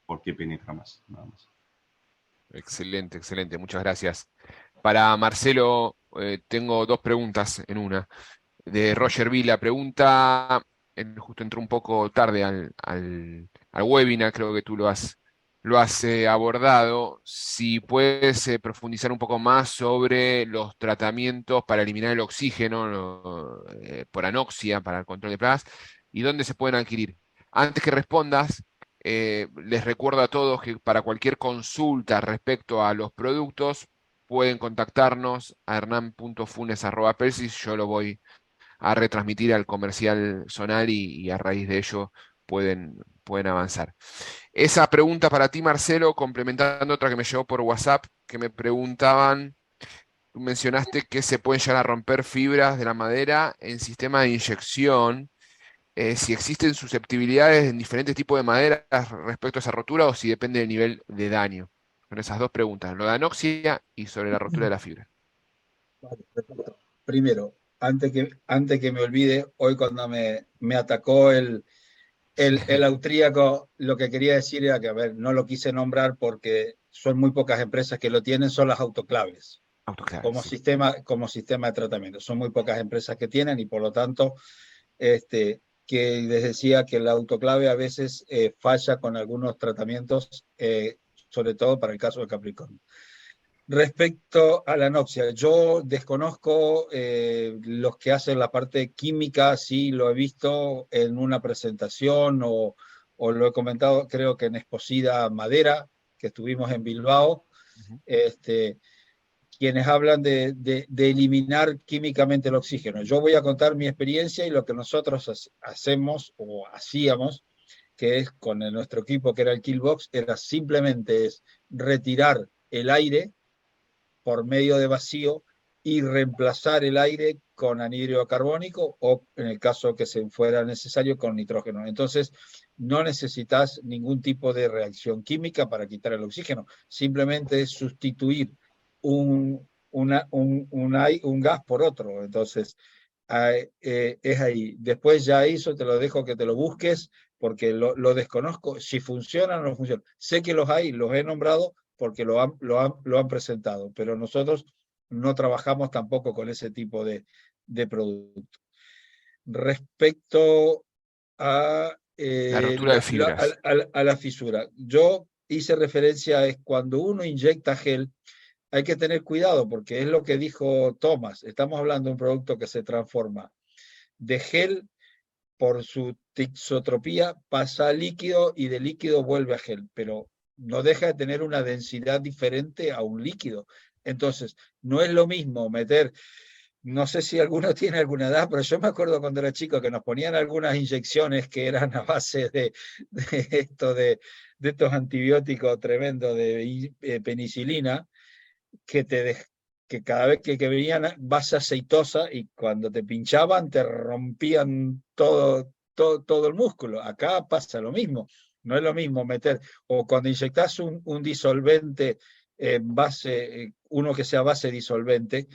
C: porque penetra más, nada más.
A: Excelente, excelente, muchas gracias. Para Marcelo, tengo dos preguntas en una. De Roger Vila, pregunta, justo entró un poco tarde al webinar, creo que tú lo has abordado, si puedes profundizar un poco más sobre los tratamientos para eliminar el oxígeno por anoxia, para el control de plagas, y dónde se pueden adquirir. Antes que respondas, les recuerdo a todos que para cualquier consulta respecto a los productos, pueden contactarnos a hernan.funes@pelsis, yo lo voy a retransmitir al comercial zonal y a raíz de ello pueden avanzar. Esa pregunta para ti, Marcelo, complementando otra que me llegó por WhatsApp, que me preguntaban, tú mencionaste que se pueden llegar a romper fibras de la madera en sistema de inyección, si existen susceptibilidades en diferentes tipos de maderas respecto a esa rotura o si depende del nivel de daño. Son esas dos preguntas, lo de anoxia y sobre la rotura de la fibra.
B: Vale, perfecto. Primero, antes que me olvide, hoy cuando me atacó el austríaco, lo que quería decir era que, a ver, no lo quise nombrar porque son muy pocas empresas que lo tienen, son las autoclaves.
A: Autoclaves,
B: Como
A: sí.
B: sistema de tratamiento. Son muy pocas empresas que tienen y por lo tanto, que les decía que la autoclave a veces falla con algunos tratamientos, sobre todo para el caso de Capricornio. Respecto a la anoxia, yo desconozco los que hacen la parte química, sí lo he visto en una presentación o lo he comentado, creo que en Exposida Madera, que estuvimos en Bilbao,
A: Uh-huh.
B: quienes hablan de eliminar químicamente el oxígeno. Yo voy a contar mi experiencia y lo que nosotros hacemos o hacíamos, que es con nuestro equipo que era el Killbox, era simplemente retirar el aire por medio de vacío y reemplazar el aire con anhídrido carbónico o, en el caso que se fuera necesario, con nitrógeno. Entonces, no necesitas ningún tipo de reacción química para quitar el oxígeno. Simplemente es sustituir un gas por otro. Entonces, es ahí. Después ya eso te lo dejo que te lo busques porque lo desconozco. Si funciona o no funciona. Sé que los hay, los he nombrado porque lo han presentado, pero nosotros no trabajamos tampoco con ese tipo de producto. Respecto a,
A: La rotura de fibras.
B: a la fisura, yo hice referencia a cuando uno inyecta gel, hay que tener cuidado porque es lo que dijo Thomas. Estamos hablando de un producto que se transforma de gel por su tixotropía, pasa a líquido y de líquido vuelve a gel, pero no deja de tener una densidad diferente a un líquido. Entonces, no es lo mismo meter, no sé si alguno tiene alguna edad, pero yo me acuerdo cuando era chico que nos ponían algunas inyecciones que eran a base de estos antibióticos tremendos de penicilina, que que cada vez que venían base aceitosa y cuando te pinchaban te rompían todo el músculo. Acá pasa lo mismo. No es lo mismo meter, o cuando inyectas un disolvente base, uno que sea base disolvente,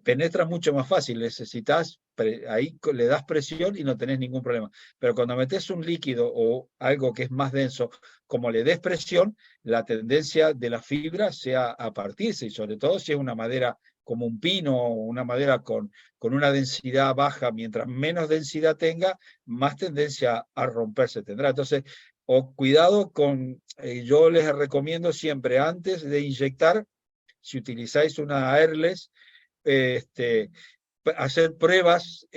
B: penetra mucho más fácil. Necesitas, ahí le das presión y no tenés ningún problema. Pero cuando metes un líquido o algo que es más denso, como le des presión, la tendencia de la fibra sea a partirse, y sobre todo si es una madera como un pino o una madera con una densidad baja. Mientras menos densidad tenga, más tendencia a romperse tendrá. Entonces, o cuidado con, yo les recomiendo siempre antes de inyectar, si utilizáis una Airless, hacer pruebas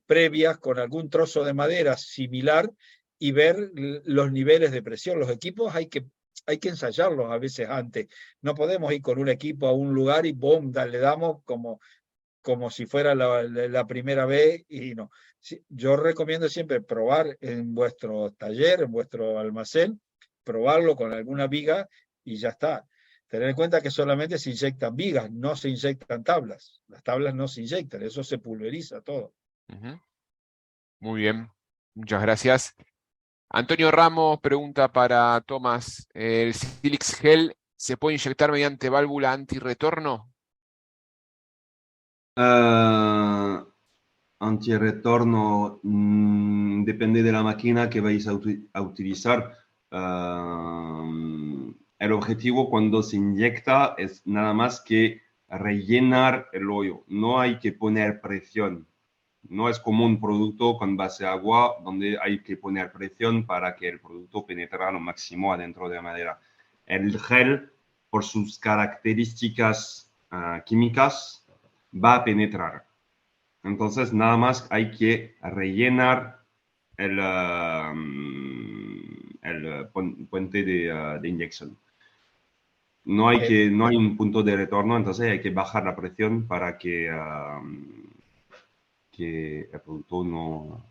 B: previas con algún trozo de madera similar y ver los niveles de presión. Los equipos hay que ensayarlos a veces antes. No podemos ir con un equipo a un lugar y ¡boom! Le damos como si fuera la primera vez y no. Yo recomiendo siempre probar en vuestro taller, en vuestro almacén, probarlo con alguna viga y ya está. Tener en cuenta que solamente se inyectan vigas, no se inyectan tablas. Las tablas no se inyectan, eso se pulveriza todo.
A: Muy bien, muchas gracias. Antonio Ramos pregunta para Tomás, ¿el Silix Gel se puede inyectar mediante válvula antirretorno?
C: Antirretorno, depende de la máquina que vais a utilizar. El objetivo cuando se inyecta es nada más que rellenar el hoyo. No hay que poner presión. No es como un producto con base de agua donde hay que poner presión para que el producto penetre lo máximo adentro de la madera. El gel, por sus características químicas, va a penetrar. Entonces, nada más hay que rellenar el puente de inyección. No hay un punto de retorno, entonces hay que bajar la presión para que el producto no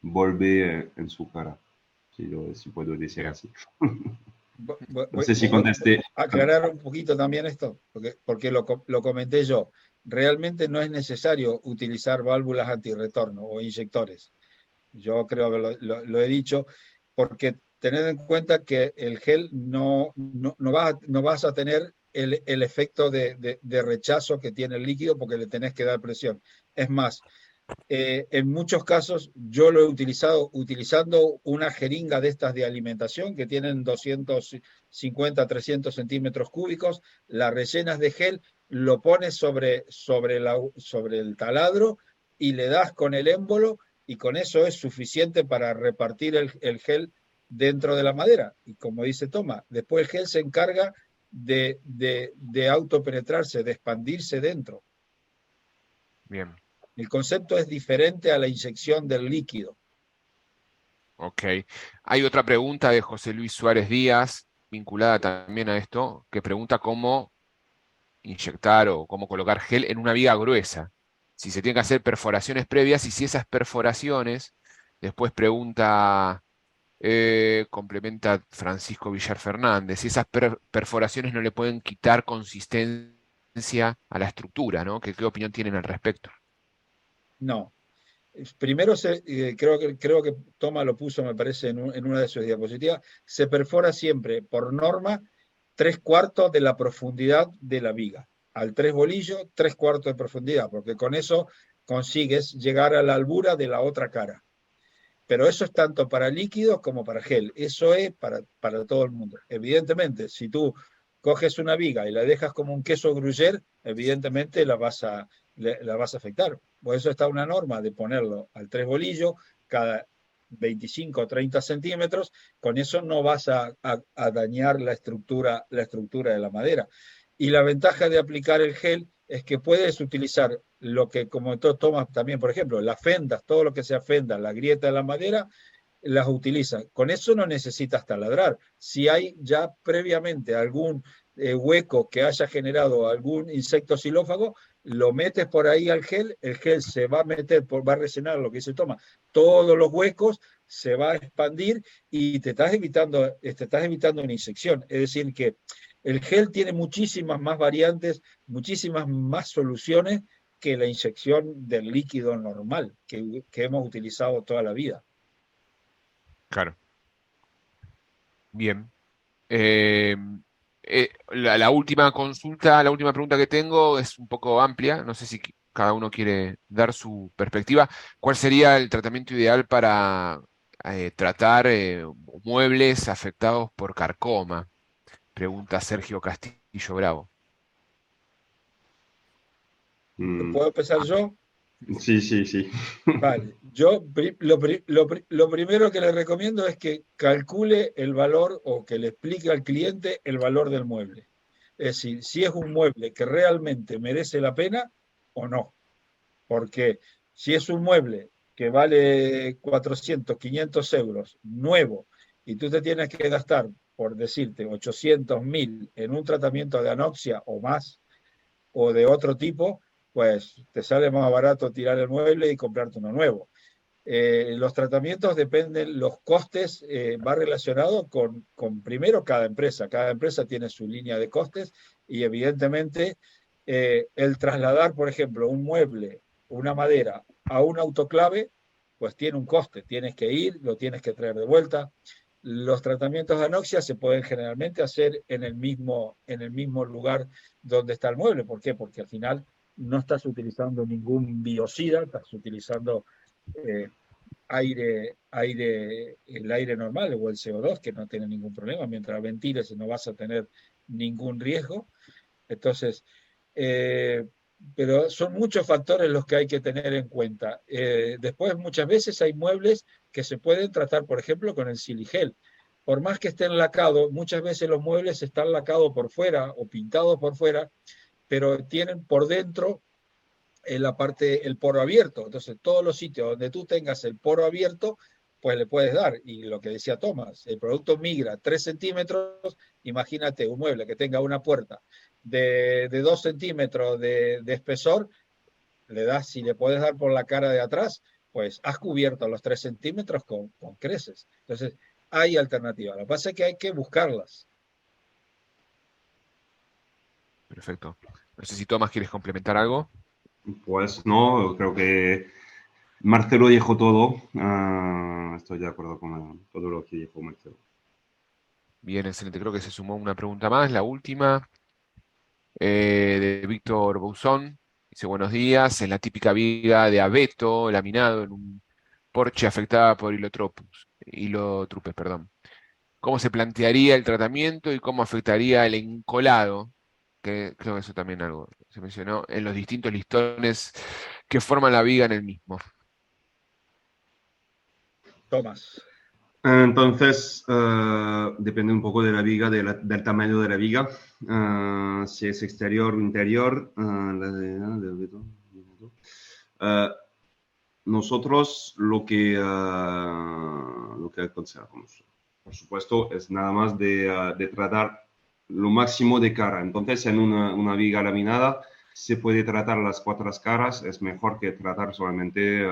C: vuelve en su cara, si puedo decir así. No sé si contesté.
B: Aclarar un poquito también esto, porque lo comenté yo. Realmente no es necesario utilizar válvulas antirretorno o inyectores. Yo creo que lo he dicho, porque tened en cuenta que el gel no vas a tener el efecto de rechazo que tiene el líquido porque le tenés que dar presión. Es más, en muchos casos yo lo he utilizado utilizando una jeringa de estas de alimentación que tienen 250, 300 centímetros cúbicos, la rellenas de gel, lo pones sobre el taladro y le das con el émbolo y con eso es suficiente para repartir el gel dentro de la madera. Y como dice Toma, después el gel se encarga de autopenetrarse, de expandirse dentro.
A: Bien.
B: El concepto es diferente a la inyección del líquido.
A: Ok. Hay otra pregunta de José Luis Suárez Díaz, vinculada también a esto, que pregunta cómo inyectar o cómo colocar gel en una viga gruesa. Si se tienen que hacer perforaciones previas y si esas perforaciones, después pregunta, complementa Francisco Villar Fernández, si esas perforaciones no le pueden quitar consistencia a la estructura, ¿no? ¿Qué opinión tienen al respecto?
B: No. Primero, creo que Toma lo puso, me parece, en una de sus diapositivas, se perfora siempre, por norma, 3/4 de la profundidad de la viga. Al 3 bolillos, 3/4 de profundidad, porque con eso consigues llegar a la albura de la otra cara. Pero eso es tanto para líquidos como para gel. Eso es para todo el mundo. Evidentemente, si tú coges una viga y la dejas como un queso gruyère, evidentemente la vas a afectar. Por eso está una norma de ponerlo al 3 bolillos cada 25 o 30 centímetros. Con eso no vas a dañar la estructura de la madera. Y la ventaja de aplicar el gel es que puedes utilizar lo que, como tomas también, por ejemplo, las fendas, todo lo que sea fendas, la grieta de la madera, las utilizan. Con eso no necesitas taladrar. Si hay ya previamente algún hueco que haya generado algún insecto xilófago, lo metes por ahí al gel, el gel se va a meter, va a rellenar lo que se toma, todos los huecos, se va a expandir y te estás evitando una insección. Es decir, que el gel tiene muchísimas más variantes, muchísimas más soluciones que la inyección del líquido normal que hemos utilizado toda la vida.
A: Claro. Bien. La última consulta, la última pregunta que tengo es un poco amplia. No sé si cada uno quiere dar su perspectiva. ¿Cuál sería el tratamiento ideal para tratar muebles afectados por carcoma? Pregunta Sergio Castillo Bravo.
B: ¿Puedo empezar yo?
C: Sí, sí, sí.
B: Vale, yo lo primero que le recomiendo es que calcule el valor o que le explique al cliente el valor del mueble. Es decir, si es un mueble que realmente merece la pena o no. Porque si es un mueble que vale 400, 500 euros nuevo y tú te tienes que gastar, por decirte, 800, 1000 en un tratamiento de anoxia o más o de otro tipo, pues te sale más barato tirar el mueble y comprarte uno nuevo. Los tratamientos dependen, los costes va relacionado con primero cada empresa. Cada empresa tiene su línea de costes y evidentemente el trasladar, por ejemplo, un mueble, una madera a un autoclave, pues tiene un coste. Tienes que ir, lo tienes que traer de vuelta. Los tratamientos de anoxia se pueden generalmente hacer en el mismo lugar donde está el mueble. ¿Por qué? Porque al final no estás utilizando ningún biocida, estás utilizando eh, el aire normal o el CO2, que no tiene ningún problema. Mientras ventiles no vas a tener ningún riesgo. Entonces, pero son muchos factores los que hay que tener en cuenta. Después, muchas veces hay muebles que se pueden tratar, por ejemplo, con el siligel. Por más que estén lacados, muchas veces los muebles están lacados por fuera o pintados por fuera, pero tienen por dentro la parte, el poro abierto. Entonces, todos los sitios donde tú tengas el poro abierto, pues le puedes dar. Y lo que decía Tomás, el producto migra 3 centímetros, imagínate un mueble que tenga una puerta de 2 centímetros de espesor, le das, si le puedes dar por la cara de atrás, pues has cubierto los 3 centímetros con creces. Entonces, hay alternativas. Lo que pasa es que hay que buscarlas.
A: Perfecto. No sé si Tomás quieres complementar algo.
C: Pues no, creo que Marcelo dijo todo. Estoy de acuerdo con todo lo que dijo Marcelo.
A: Bien, excelente. Creo que se sumó una pregunta más, la última, de Víctor Bouzón. Dice, buenos días. En la típica viga de abeto, laminado en un porche afectada por hilotrupes, perdón. ¿Cómo se plantearía el tratamiento y cómo afectaría el encolado? Que creo que eso también algo se mencionó, en los distintos listones que forman la viga en el mismo.
B: Tomás.
C: Entonces, depende un poco de la viga, del tamaño de la viga, si es exterior o interior. Nosotros lo que aconsejamos, por supuesto, es nada más de tratar lo máximo de cara. Entonces, en una viga laminada se puede tratar las 4 caras, es mejor que tratar solamente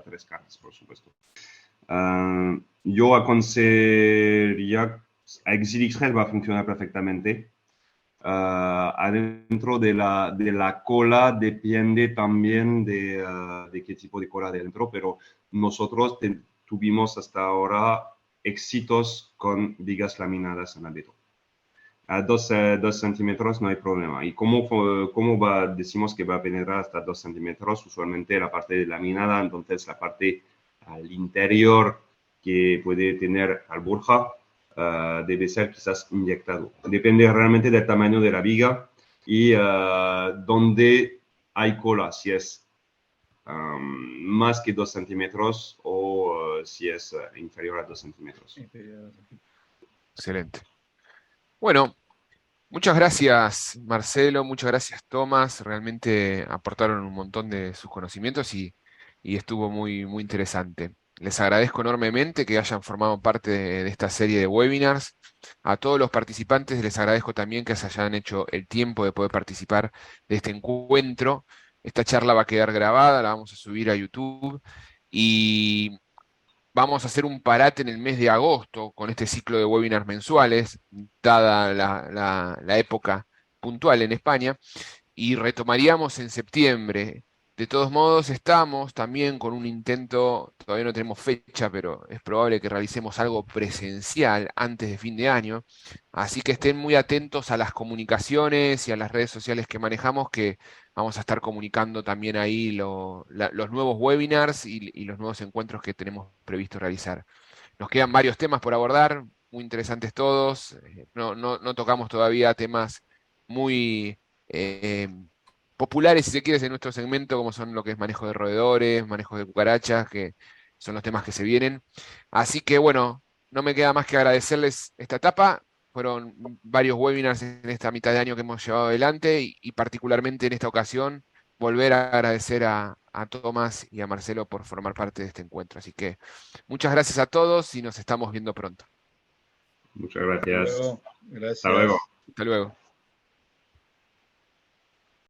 C: 3 caras, por supuesto. Yo aconsejaría, Exilixel va a funcionar perfectamente. adentro de la cola depende también de qué tipo de cola adentro, pero nosotros tuvimos hasta ahora éxitos con vigas laminadas en albedo. A 2 centímetros no hay problema. ¿Y decimos que va a penetrar hasta 2 centímetros? Usualmente la parte laminada, entonces la parte al interior que puede tener alburja debe ser quizás inyectado. Depende realmente del tamaño de la viga y dónde hay cola, si es más que 2 centímetros o si es inferior a 2 centímetros.
A: Excelente. Bueno, muchas gracias Marcelo, muchas gracias Tomás, realmente aportaron un montón de sus conocimientos y estuvo muy, muy interesante. Les agradezco enormemente que hayan formado parte de esta serie de webinars. A todos los participantes les agradezco también que se hayan hecho el tiempo de poder participar de este encuentro. Esta charla va a quedar grabada, la vamos a subir a YouTube y vamos a hacer un parate en el mes de agosto con este ciclo de webinars mensuales, dada la época puntual en España, y retomaríamos en septiembre. De todos modos, estamos también con un intento, todavía no tenemos fecha, pero es probable que realicemos algo presencial antes de fin de año, así que estén muy atentos a las comunicaciones y a las redes sociales que manejamos, que vamos a estar comunicando también ahí los nuevos webinars y los nuevos encuentros que tenemos previsto realizar. Nos quedan varios temas por abordar, muy interesantes todos. No tocamos todavía temas muy eh, populares, si se quiere, en nuestro segmento, como son lo que es manejo de roedores, manejo de cucarachas, que son los temas que se vienen. Así que bueno, no me queda más que agradecerles esta etapa. Fueron varios webinars en esta mitad de año que hemos llevado adelante y particularmente en esta ocasión volver a agradecer a Tomás y a Marcelo por formar parte de este encuentro. Así que muchas gracias a todos y nos estamos viendo pronto.
C: Muchas gracias.
B: Gracias.
C: Hasta luego.
A: Hasta luego.